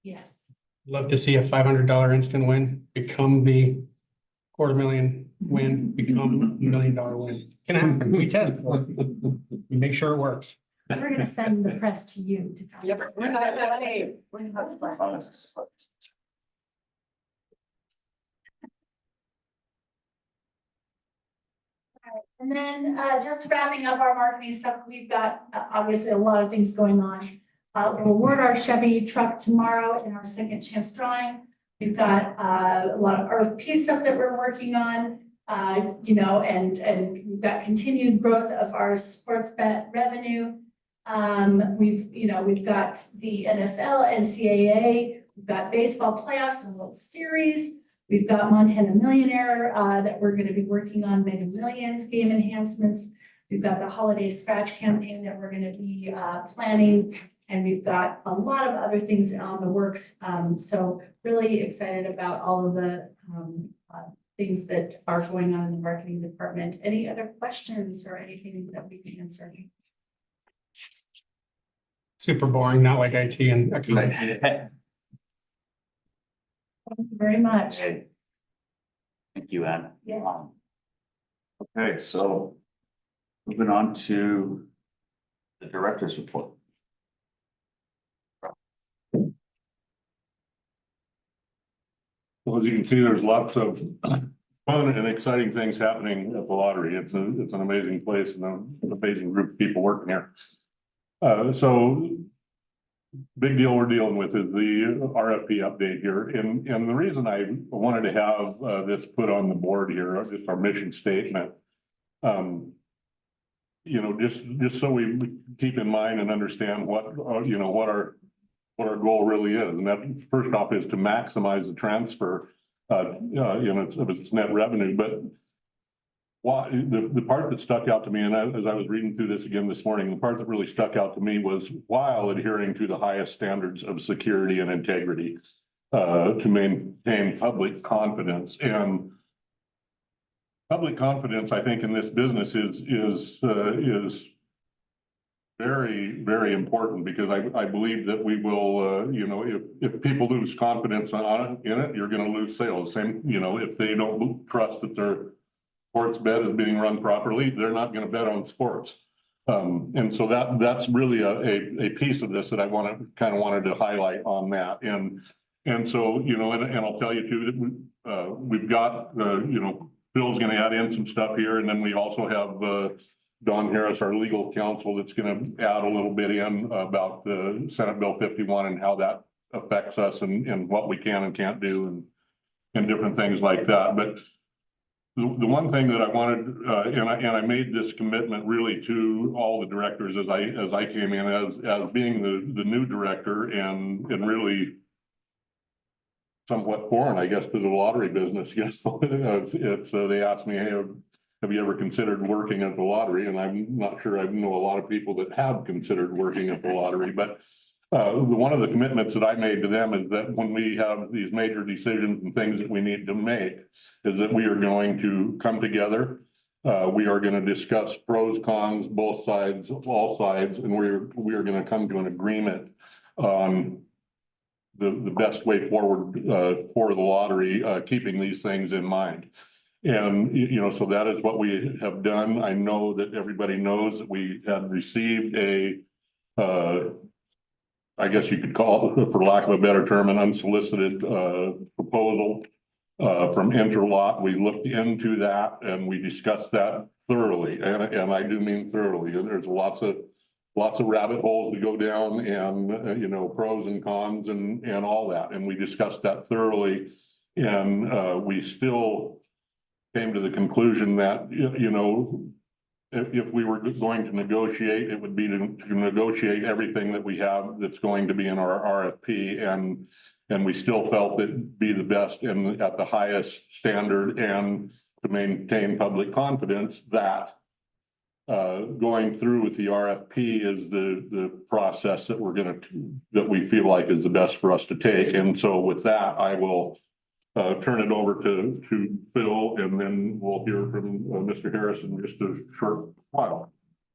Yes. Love to see a $500 instant win become the $250,000 win, become $1 million win. Can happen. We test for it. We make sure it works. We're gonna send the press to you to talk. Yep. We're not playing. We're not playing. And then just wrapping up our marketing stuff, we've got obviously a lot of things going on. We'll award our Chevy truck tomorrow in our second chance drawing. We've got a lot of RFP stuff that we're working on, and we've got continued growth of our sports bet revenue. We've got the NFL, NCAA, we've got baseball playoffs and World Series. We've got Montana Millionaire that we're going to be working on, Mega Millions game enhancements. We've got the holiday scratch campaign that we're going to be planning, and we've got a lot of other things on the works. So really excited about all of the things that are going on in the marketing department. Any other questions or anything that we can answer? Super boring, not like IT and accounting. Thank you very much. Hey. Thank you, Ann. Yeah. Okay, so moving on to the director's report. Well, as you can see, there's lots of fun and exciting things happening at the lottery. It's an amazing place and an amazing group of people working here. So big deal we're dealing with is the RFP update here. And the reason I wanted to have this put on the board here, just our mission statement. Just so we keep in mind and understand what our goal really is. And that first off is to maximize the transfer of its net revenue. But the part that stuck out to me, and as I was reading through this again this morning, the part that really stuck out to me was while adhering to the highest standards of security and integrity to maintain public confidence. And public confidence, I think, in this business is very very, very important because I believe that we will, you know, if people lose confidence in it, you're gonna lose sales. Same, you know, if they don't trust that their sports bet is being run properly, they're not gonna bet on sports. And so that's really a piece of this that I wanted to highlight on that. And so, you know, and I'll tell you too, that we've got, you know, Bill's gonna add in some stuff here, and then we also have, Don Harris, our legal counsel, that's gonna add a little bit in about the Senate Bill 51 and how that affects us and what we can and can't do and different things like that. But the one thing that I wanted, and I made this commitment really to all the directors as I came in as being the new director and really somewhat foreign, I guess, to the lottery business. Yes, it's they asked me, hey, have you ever considered working at the lottery? And I'm not sure I know a lot of people that have considered working at the lottery, but one of the commitments that I made to them is that when we have these major decisions and things that we need to make, is that we are going to come together. We are going to discuss pros, cons, both sides, all sides, and we are going to come to an agreement on the best way forward for the lottery, keeping these things in mind. And, you know, so that is what we have done. I know that everybody knows that we had received I guess you could call it, for lack of a better term, an unsolicited proposal from Intralot. We looked into that and we discussed that thoroughly, and I do mean thoroughly. And there's lots of rabbit holes to go down, and you know, pros and cons and all that. And we discussed that thoroughly, and we still came to the conclusion that, you know, if we were going to negotiate, it would be to negotiate everything that we have that's going to be in our RFP, and we still felt it'd be the best and at the highest standard, and to maintain public confidence that going through with the RFP is the process that that we feel like is the best for us to take. And so with that, I will turn it over to Phil, and then we'll hear from Mr. Harris in just a short while.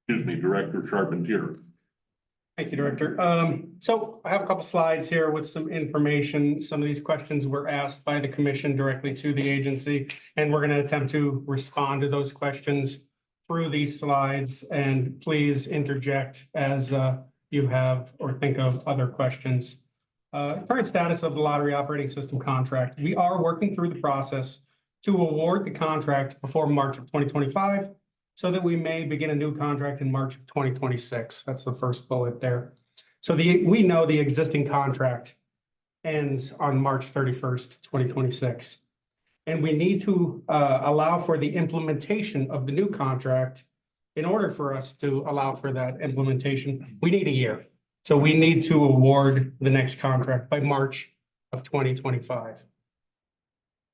Excuse me, Director Charpentier. Thank you, Director. So I have a couple slides here with some information. Some of these questions were asked by the commission directly to the agency, and we're going to attempt to respond to those questions through these slides. And please interject as you have or think of other questions. Current status of the lottery operating system contract. We are working through the process to award the contract before March of 2025 so that we may begin a new contract in March of 2026. That's the first bullet there. So we know the existing contract ends on March 31st, 2026. And we need to allow for the implementation of the new contract. In order for us to allow for that implementation, we need a year. So we need to award the next contract by March of 2025.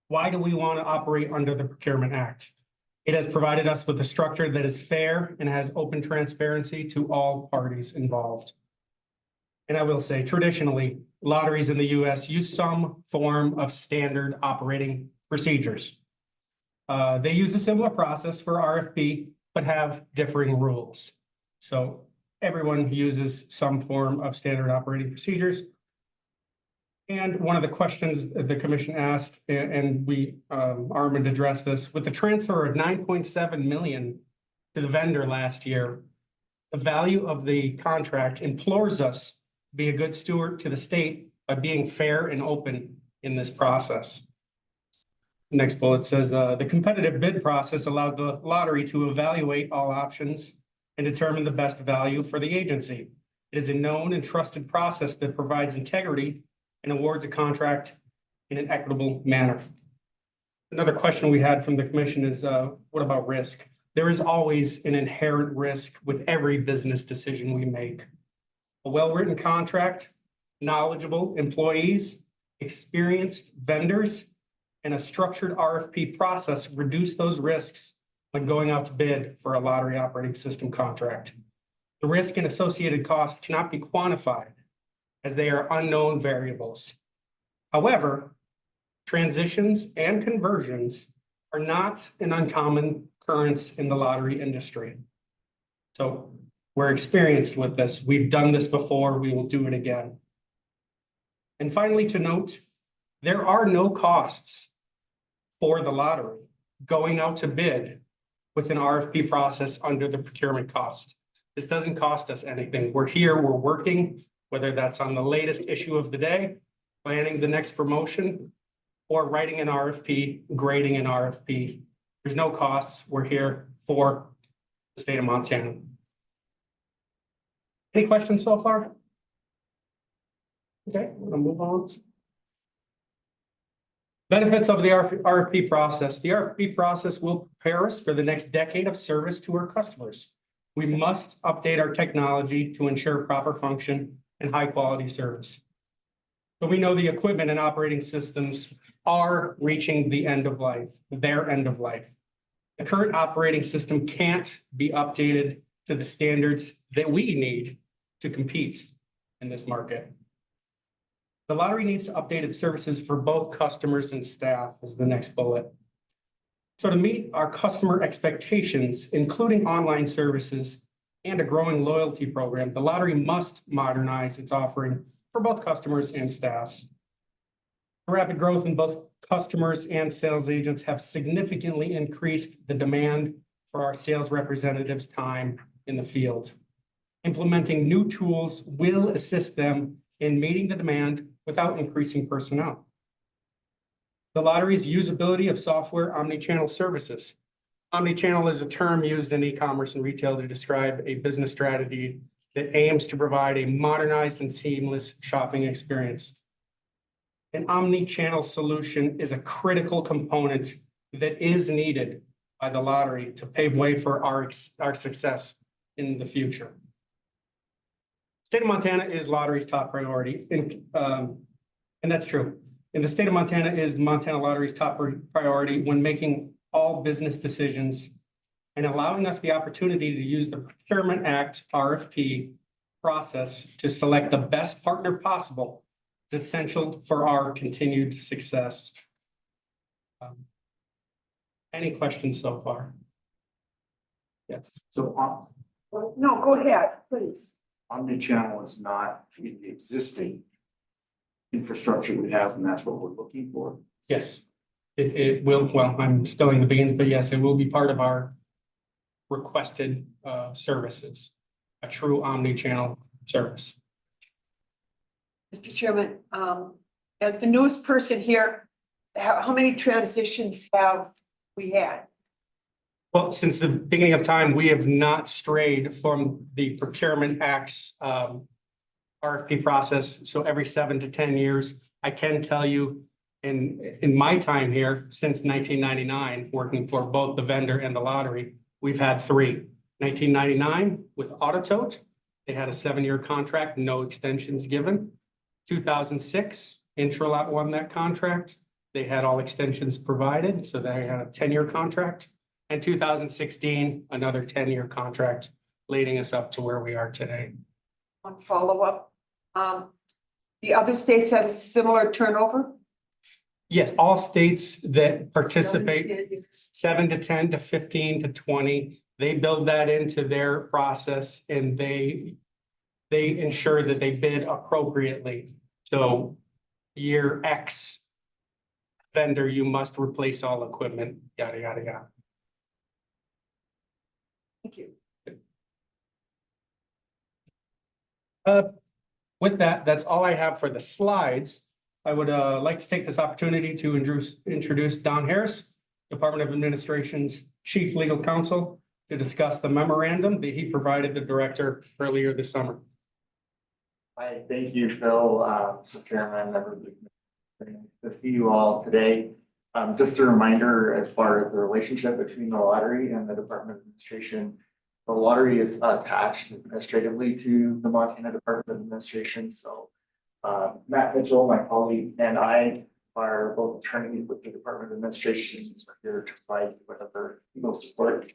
Why do we want to operate under the Procurement Act? It has provided us with a structure that is fair and has open transparency to all parties involved. And I will say, traditionally, lotteries in the US use some form of standard operating procedures. They use a similar process for RFP, but have differing rules. So everyone uses some form of standard operating procedures. And one of the questions the commission asked, and we Armand addressed this, with the transfer of 9.7 million to the vendor last year, the value of the contract implores us to be a good steward to the state by being fair and open in this process. Next bullet says the competitive bid process allowed the lottery to evaluate all options and determine the best value for the agency. It is a known and trusted process that provides integrity and awards a contract in an equitable manner. Another question we had from the commission is, what about risk? There is always an inherent risk with every business decision we make. A well-written contract, knowledgeable employees, experienced vendors, and a structured RFP process reduce those risks when going out to bid for a lottery operating system contract. The risk and associated costs cannot be quantified as they are unknown variables. However, transitions and conversions are not an uncommon occurrence in the lottery industry. So We're experienced with this. We've done this before. We will do it again. And finally, to note, there are no costs for the lottery going out to bid with an RFP process under the procurement cost. This doesn't cost us anything. We're here, we're working, whether that's on the latest issue of the day, planning the next promotion, or writing an RFP, grading an RFP. There's no costs. We're here for the state of Montana. Any questions so far? Okay, we'll move on. Benefits of the RFP process. The RFP process will prepare us for the next decade of service to our customers. We must update our technology to ensure proper function and high quality service. So we know the equipment and operating systems are reaching the end of life, their end of life. The current operating system can't be updated to the standards that we need to compete in this market. The lottery needs to update its services for both customers and staff is the next bullet. So to meet our customer expectations, including online services and a growing loyalty program, the lottery must modernize its offering for both customers and staff. Rapid growth in both customers and sales agents have significantly increased the demand for our sales representatives' time in the field. Implementing new tools will assist them in meeting the demand without increasing personnel. The lottery's usability of software omnichannel services. Omnichannel is a term used in e-commerce and retail to describe a business strategy that aims to provide a modernized and seamless shopping experience. An omnichannel solution is a critical component that is needed by the lottery to pave way for our success in the future. State of Montana is lottery's top priority, and that's true. And the state of Montana is the Montana Lottery's top priority when making all business decisions and allowing us the opportunity to use the Procurement Act RFP process to select the best partner possible. It's essential for our continued success. Any questions so far? Yes. So No, go ahead, please. omnichannel is not in the existing infrastructure we have, and that's what we're looking for. Yes, it will, well, I'm spilling the beans, but yes, it will be part of our requested services, a true omni-channel service. Mr. Chairman, as the newest person here, how many transitions have we had? Well, since the beginning of time, we have not strayed from the Procurement Act's RFP process. So every 7 to 10 years, I can tell you in my time here since 1999, working for both the vendor and the lottery, we've had 3. 1999 with Autotote, they had a 7-year contract, no extensions given. 2006, Intralot won that contract. They had all extensions provided, so they had a 10-year contract. And 2016, another 10-year contract, leading us up to where we are today. One follow-up. The other states had a similar turnover? Yes, all states that participate, 7 to 10 to 15 to 20, they build that into their process and they ensure that they bid appropriately. So year X vendor, you must replace all equipment, yada, yada, yada. Thank you. With that, that's all I have for the slides. I would like to take this opportunity to introduce Don Harris, Department of Administration's Chief Legal Counsel, to discuss the memorandum that he provided the director earlier this summer. Hi, thank you, Phil, Mr. Chairman, members of the committee. To see you all today. Just a reminder, as far as the relationship between the lottery and the Department of Administration, the lottery is attached administratively to the Montana Department of Administration. So Matt Mitchell, my colleague, and I are both attorneys with the Department of Administration here to provide whatever legal support.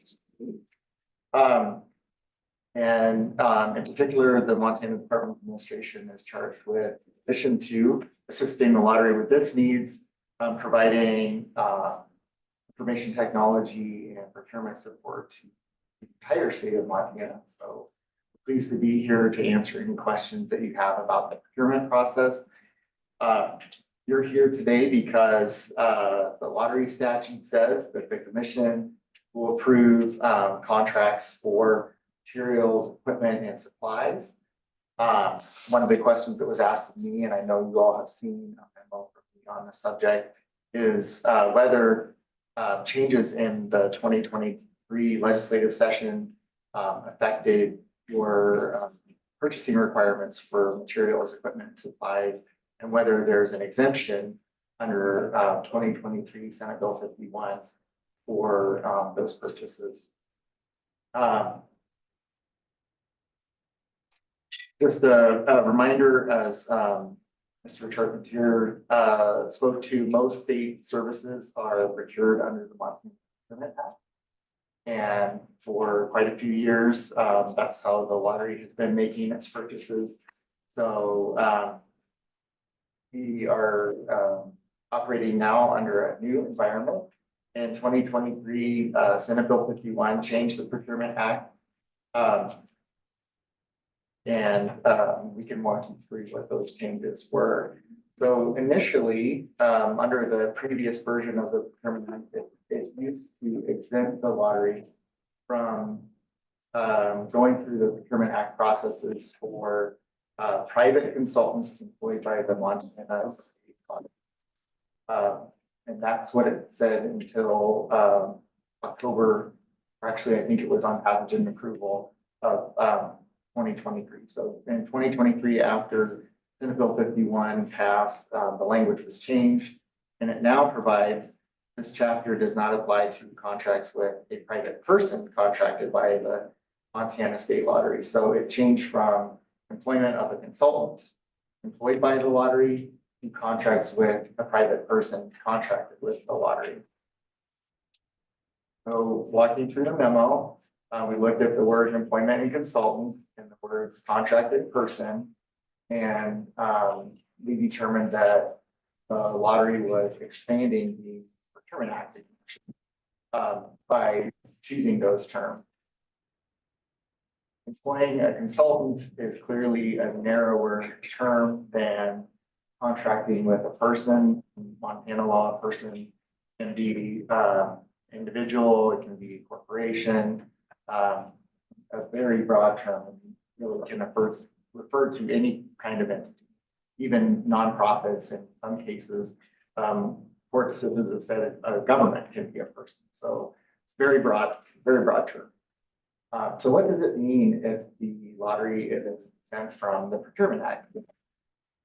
In particular, the Montana Department of Administration is charged with, in addition to assisting the lottery with its needs, providing information technology and procurement support to the entire state of Montana. So pleased to be here to answer any questions that you have about the procurement process. You're here today because the lottery statute says that the commission will approve contracts for materials, equipment, and supplies. One of the questions that was asked of me, and I know you all have seen a memo from me on the subject, is whether changes in the 2023 legislative session affected your purchasing requirements for materials, equipment, and supplies, and whether there's an exemption under 2023 Senate Bill 51 for those purchases. Just a reminder, as Mr. Charpentier spoke to, most state services are procured under the Montana Procurement Act. And for quite a few years, that's how the lottery has been making its purchases. So we are operating now under a new environment. In 2023, Senate Bill 51 changed the Procurement Act. We can walk you through what those changes were. So initially, under the previous version of the Procurement Act, it used to exempt the lottery from going through the Procurement Act processes for private consultants employed by the Montana State Lottery. And that's what it said until October, or actually, I think it was on pathogen approval of 2023. So in 2023, after Senate Bill 51 passed, the language was changed, and it now provides this chapter does not apply to contracts with a private person contracted by the Montana State Lottery. So it changed from employment of a consultant employed by the lottery to contracts with a private person contracted with the lottery. So walking through the memo, we looked at the word employment and consultant and the words contracted person. And we determined that the lottery was expanding the Procurement Act by choosing those terms. Employing a consultant is clearly a narrower term than contracting with a person. Montana law, a person can be individual, it can be a corporation. A very broad term, really can refer to any kind of entity, even nonprofits in some cases. Court decisions have said a government can be a person. So it's very broad term. So what does it mean if the lottery is exempt from the Procurement Act? The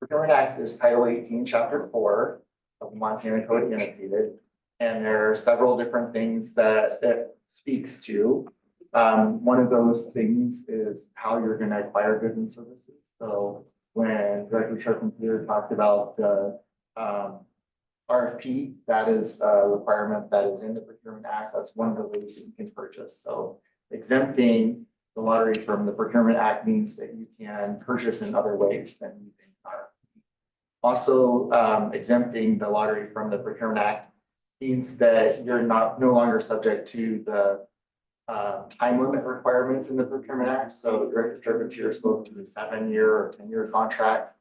Procurement Act is Title 18, Chapter 4 of the Montana Code Annotated, and there are several different things that it speaks to. One of those things is how you're going to acquire goods and services. So when Director Charpentier talked about the RFP, that is a requirement that is in the Procurement Act. That's one of the ways that you can purchase. So exempting the lottery from the Procurement Act means that you can purchase in other ways than using RFP. Also, exempting the lottery from the Procurement Act means that you're no longer subject to the time limit requirements in the Procurement Act. So Director Charpentier spoke to the 7-year or 10-year contract.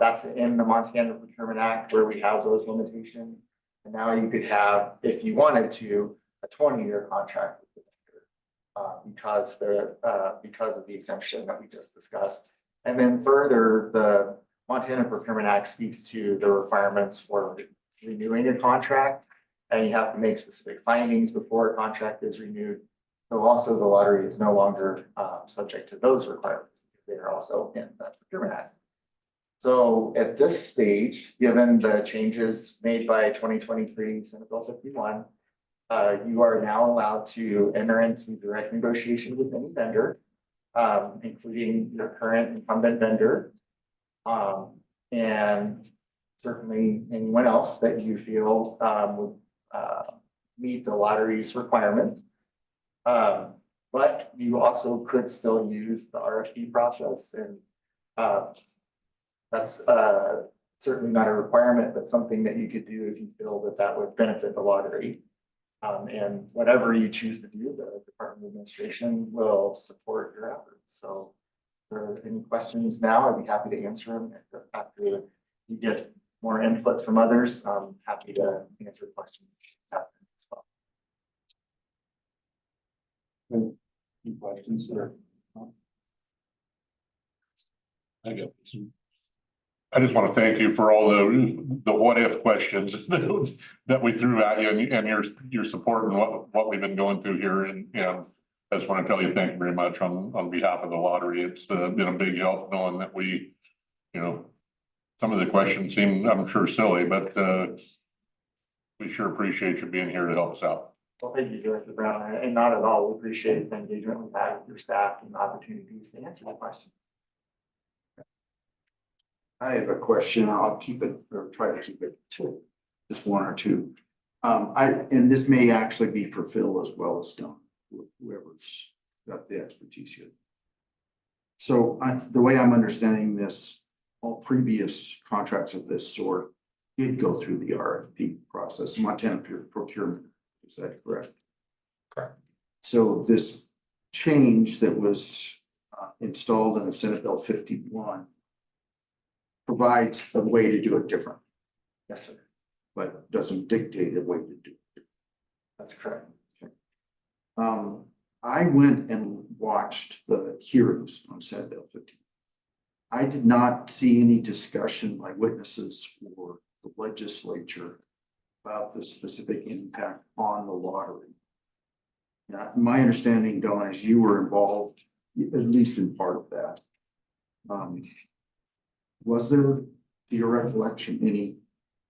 That's in the Montana Procurement Act where we have those limitations. And now you could have, if you wanted to, a 20-year contract with the vendor because of the exemption that we just discussed. And then further, the Montana Procurement Act speaks to the requirements for renewing a contract, and you have to make specific findings before a contract is renewed. So also the lottery is no longer subject to those requirements. They are also in the Procurement Act. So at this stage, given the changes made by 2023 Senate Bill 51, you are now allowed to enter into direct negotiation with any vendor, including your current incumbent vendor, and certainly anyone else that you feel would meet the lottery's requirements. But you also could still use the RFP process, and that's certainly not a requirement, but something that you could do if you feel that that would benefit the lottery. And whatever you choose to do, the Department of Administration will support your efforts. So there are any questions now, I'd be happy to answer them. After you get more input from others, I'm happy to answer questions as well. Any questions or? I just want to thank you for all the what if questions that we threw at you and your support and what we've been going through here. And I just want to tell you, thank you very much on behalf of the lottery. It's been a big help knowing that we, some of the questions seem, I'm sure, silly, but we sure appreciate you being here to help us out. Well, thank you, Director Brown, and not at all. We appreciate the engagement we've had with your staff and the opportunities to answer the question. I have a question. I'll keep it or try to keep it to just one or two. And this may actually be for Phil as well as Don, whoever's got the expertise here. So the way I'm understanding this, all previous contracts of this sort did go through the RFP process, Montana Procurement. Is that correct? Correct. So this change that was installed in Senate Bill 51 provides a way to do it different. Yes, sir. But doesn't dictate a way to do it. That's correct. I went and watched the hearings on Senate Bill 50. I did not see any discussion by witnesses or the legislature about the specific impact on the lottery. Now, my understanding, Don, is you were involved at least in part of that. Was there, to your recollection, any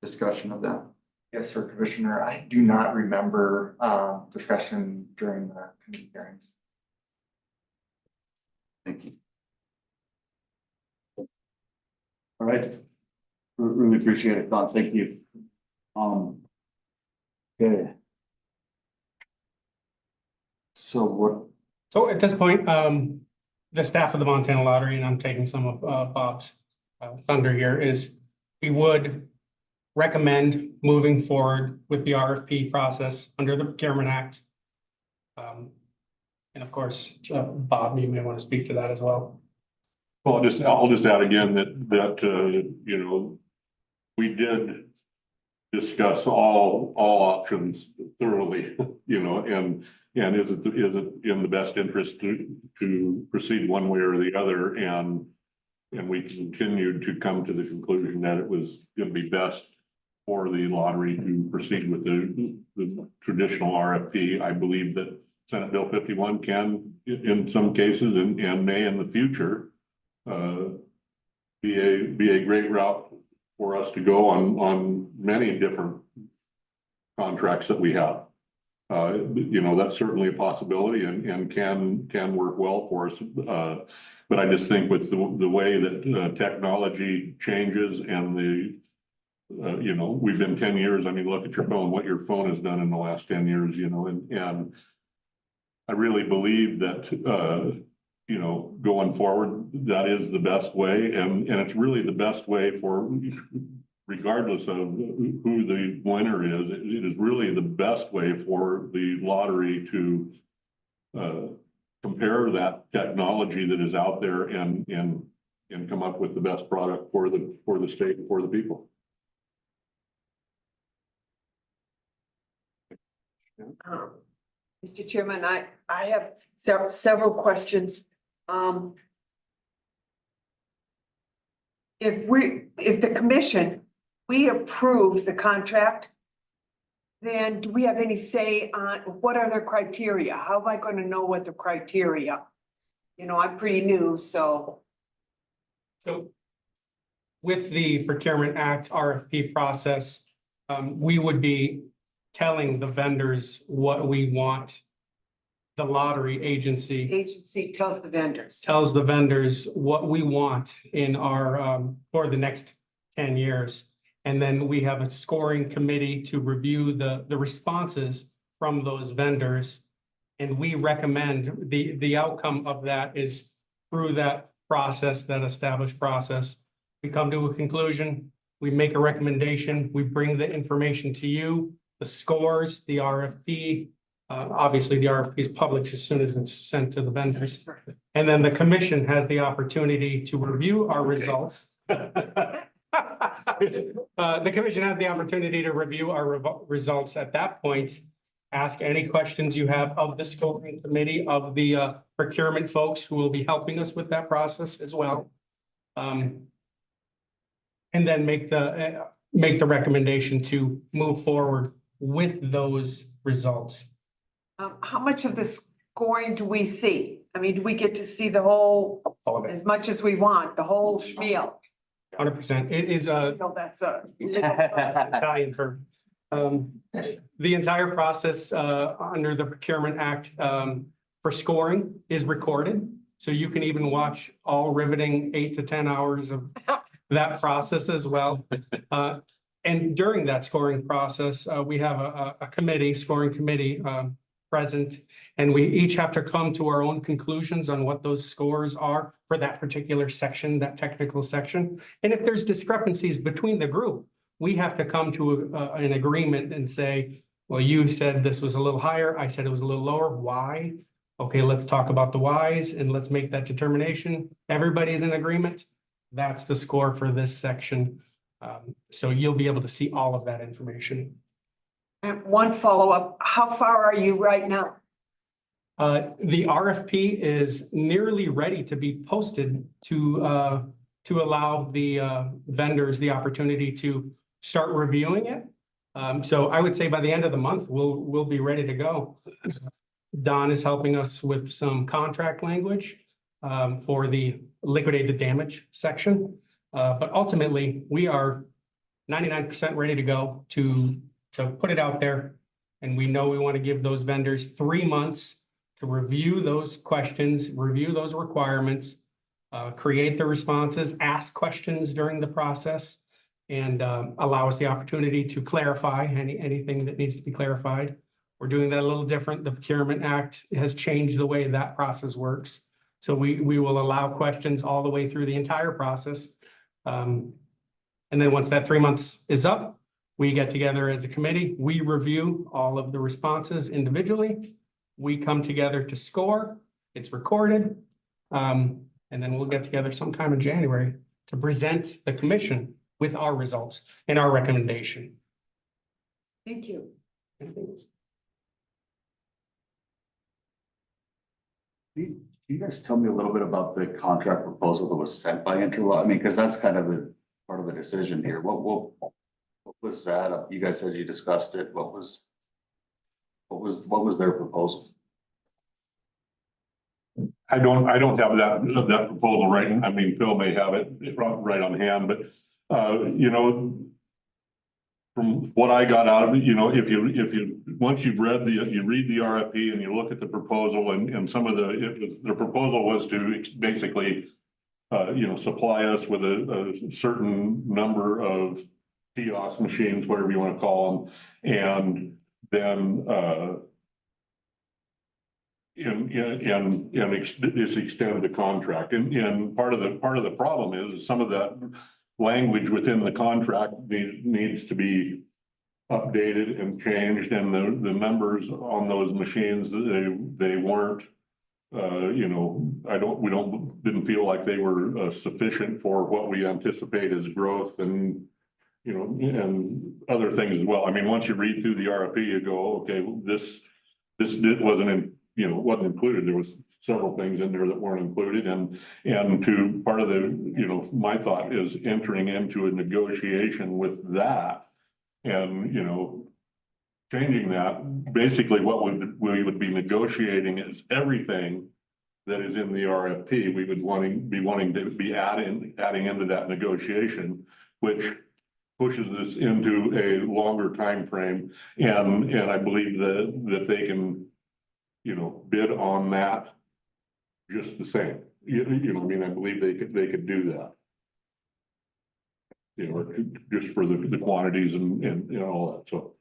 discussion of that? Yes, sir, Commissioner. I do not remember discussion during the committee hearings. Thank you. All right. Really appreciate it, Don. Thank you. Okay. So what? So at this point, the staff of the Montana Lottery, and I'm taking some of Bob's thunder here, is we would recommend moving forward with the RFP process under the Procurement Act. And of course, Bob, you may want to speak to that as well. Well, I'll just add again that we did discuss all options thoroughly, and is it in the best interest to proceed one way or the other, and we continued to come to the conclusion that it was going to be best for the lottery to proceed with the traditional RFP. I believe that Senate Bill 51 can, in some cases, and may in the future, be a great route for us to go on many different contracts that we have. That's certainly a possibility and can work well for us. But I just think with the way that technology changes and we've been 10 years. I mean, look at your phone, what your phone has done in the last 10 years, and I really believe that, going forward, that is the best way. And it's really the best way for, regardless of who the winner is, it is really the best way for the lottery to compare that technology that is out there and come up with the best product for the state and for the people. Mr. Chairman, I have several questions. If the commission, we approve the contract, then do we have any say on what are their criteria? How am I going to know what the criteria? I'm pretty new, so. So with the Procurement Act RFP process, we would be telling the vendors what we want. The lottery agency tells the vendors. Tells the vendors what we want in our, for the next 10 years. And then we have a scoring committee to review the responses from those vendors. And we recommend the outcome of that is through that process, that established process. We come to a conclusion, we make a recommendation, we bring the information to you, the scores, the RFP, Obviously, the RFP is public as soon as it's sent to the vendors. And then the commission has the opportunity to review our results. The commission has the opportunity to review our results at that point. Ask any questions you have of the scoring committee, of the procurement folks who will be helping us with that process as well. And then make the recommendation to move forward with those results. How much of the scoring do we see? I mean, do we get to see the whole, All of it, as much as we want, the whole spiel? 100%. It is a No, that's a. Italian term. The entire process under the Procurement Act for scoring is recorded. So you can even watch all riveting 8 to 10 hours of that process as well. And during that scoring process, we have a committee, scoring committee present, and we each have to come to our own conclusions on what those scores are for that particular section, that technical section. And if there's discrepancies between the group, we have to come to an agreement and say, well, you said this was a little higher, I said it was a little lower, why? Okay, let's talk about the whys and let's make that determination. Everybody's in agreement. That's the score for this section. So you'll be able to see all of that information. And one follow-up, how far are you right now? The RFP is nearly ready to be posted to allow the vendors the opportunity to start reviewing it. So I would say by the end of the month, we'll be ready to go. Don is helping us with some contract language for the liquidated damage section. But ultimately, we are 99% ready to go to put it out there. And we know we want to give those vendors 3 months to review those questions, review those requirements, create the responses, ask questions during the process, and allow us the opportunity to clarify anything that needs to be clarified. We're doing that a little different. The Procurement Act has changed the way that process works. So we will allow questions all the way through the entire process. And then once that 3 months is up, we get together as a committee, we review all of the responses individually. We come together to score, it's recorded. And then we'll get together sometime in January to present the commission with our results and our recommendation. Thank you. Can you guys tell me a little bit about the contract proposal that was sent by Intralot? I mean, because that's kind of the part of the decision here. What was that? You guys said you discussed it. What was their proposal? I don't have that proposal right. I mean, Phil may have it right on hand, but you know, from what I got out of it, you know, if you once you've read you read the RFP and you look at the proposal and some of the proposal was to basically you know, supply us with a certain number of kiosk machines, whatever you want to call them, and then just extend the contract. And part of the problem is some of that language within the contract needs to be updated and changed, and the numbers on those machines, they weren't you know, we didn't feel like they were sufficient for what we anticipate as growth and, you know, and other things as well. I mean, once you read through the RFP, you go, okay, this wasn't wasn't included. There was several things in there that weren't included, and to part of the, you know, my thought is entering into a negotiation with that, and, you know, changing that. Basically what we would be negotiating is everything that is in the RFP. We would be wanting to be adding into that negotiation, which pushes us into a longer time frame, and I believe that they can, you know, bid on that just the same. You know, I mean, I believe they could do that. You know, just for the quantities and you know, all that. So,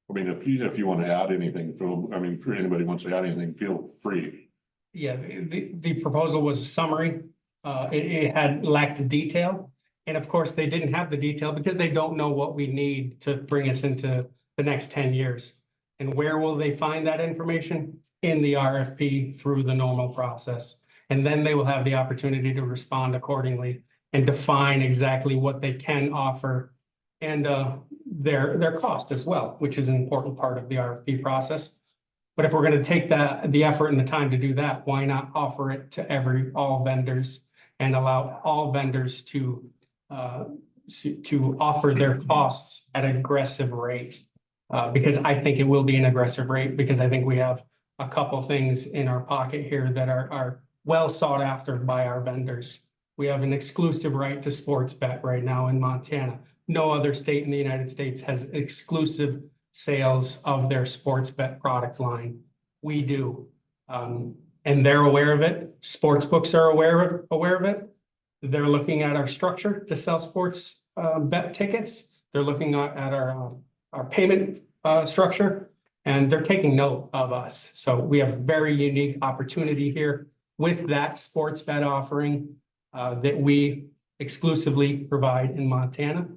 I mean, if you want to add anything, Phil, I mean, if anybody wants to add anything, feel free. Yeah, the proposal was a summary. It had lacked detail. And of course, they didn't have the detail because they don't know what we need to bring us into the next 10 years. And where will they find that information? In the RFP through the normal process. And then they will have the opportunity to respond accordingly and define exactly what they can offer and their cost as well, which is an important part of the RFP process. But if we're going to take the effort and the time to do that, why not offer it to all vendors and allow all vendors to offer their costs at an aggressive rate? Because I think it will be an aggressive rate, because I think we have a couple things in our pocket here that are well sought after by our vendors. We have an exclusive right to sports bet right now in Montana. No other state in the United States has exclusive sales of their sports bet product line. We do. And they're aware of it. Sports books are aware of it. They're looking at our structure to sell sports bet tickets. They're looking at our payment structure, and they're taking note of us. So we have a very unique opportunity here with that sports bet offering that we exclusively provide in Montana.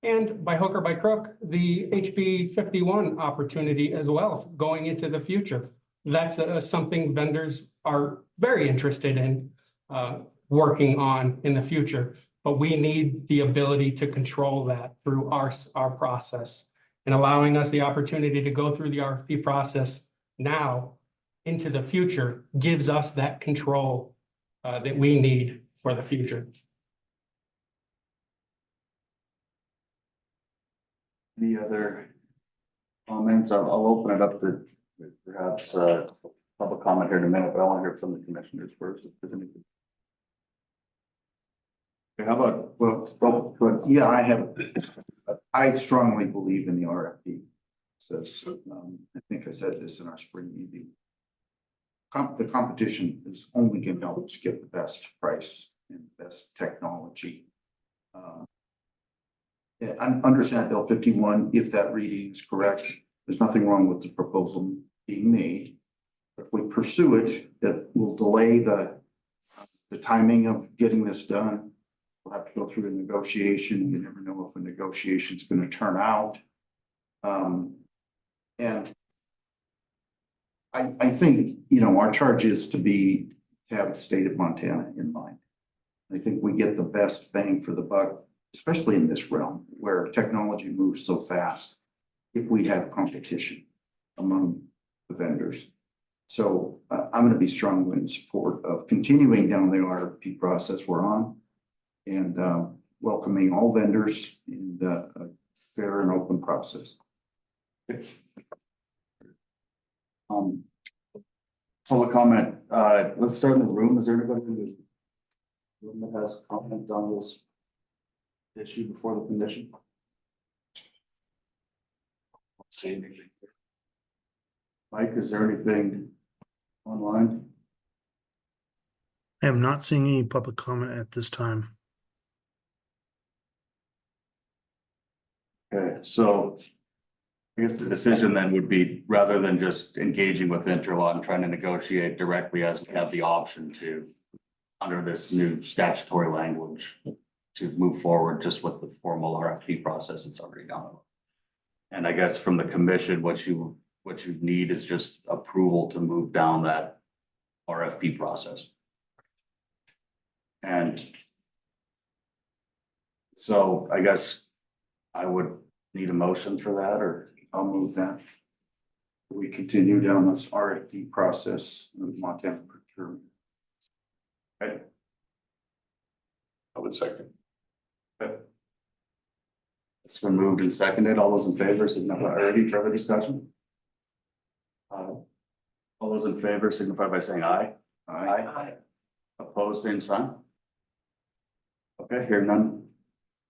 And by hook or by crook, the HB 51 opportunity as well going into the future. That's something vendors are very interested in working on in the future, but we need the ability to control that through our process, and allowing us the opportunity to go through the RFP process now into the future gives us that control that we need for the future. Any other comments? I'll open it up to perhaps public comment here in a minute, but I want to hear from the commissioners first. If there's anything. Okay, how about, But yeah, I strongly believe in the RFP. Says, I think I said this in our spring meeting. The competition is only going to help us get the best price and best technology. Under Senate Bill 51, if that reading is correct, there's nothing wrong with the proposal being made. If we pursue it, that will delay the timing of getting this done. We'll have to go through a negotiation. You never know if a negotiation is going to turn out. And I think, our charge is to have the state of Montana in mind. I think we get the best bang for the buck, especially in this realm where technology moves so fast, if we have competition among the vendors. So I'm going to be strongly in support of continuing down the RFP process we're on, and welcoming all vendors in a fair and open process. public comment? Let's start in the room. Is there anybody in the room that has comment on this issue before the commission? Say anything. Mike, is there anything online? I am not seeing any public comment at this time. Okay, so I guess the decision then would be, rather than just engaging with Intralot and trying to negotiate directly, as we have the option to, under this new statutory language, to move forward just with the formal RFP process that's already gone. And I guess from the commission, what you need is just approval to move down that RFP process. And so I guess I would need a motion for that, or I'll move that. We continue down this RFP process with Montana Procurement. right? I would second. It's been moved and seconded. All those in favor, signify, or any further discussion? All those in favor signify by saying aye. Aye. Opposed, same sign. Okay, here none.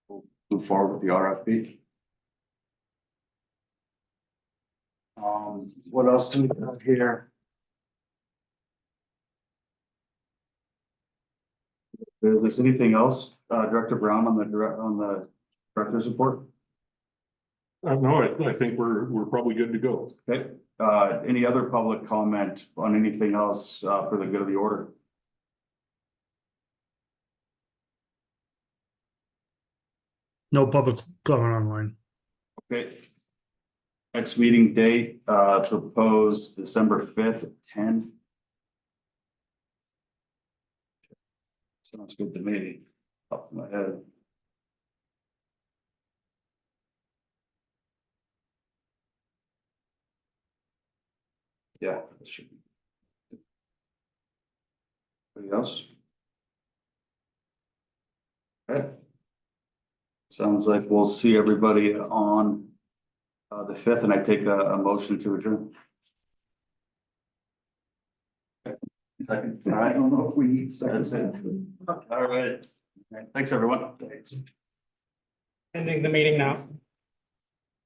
We'll move forward with the RFP. What else do we have here? Is there anything else, Director Brown, on the director's report? No, I think we're probably good to go. Okay, any other public comment on anything else, for the good of the order? No public comment online. Okay. Next meeting date, proposed December 5th at 10. Sounds good to me, top of my head. Yeah, that should be. Anybody else? Okay. Sounds like we'll see everybody on the 5th, and I take a motion to adjourn. Second. I don't know if we need seconds. All right. Thanks, everyone. Thanks. Ending the meeting now.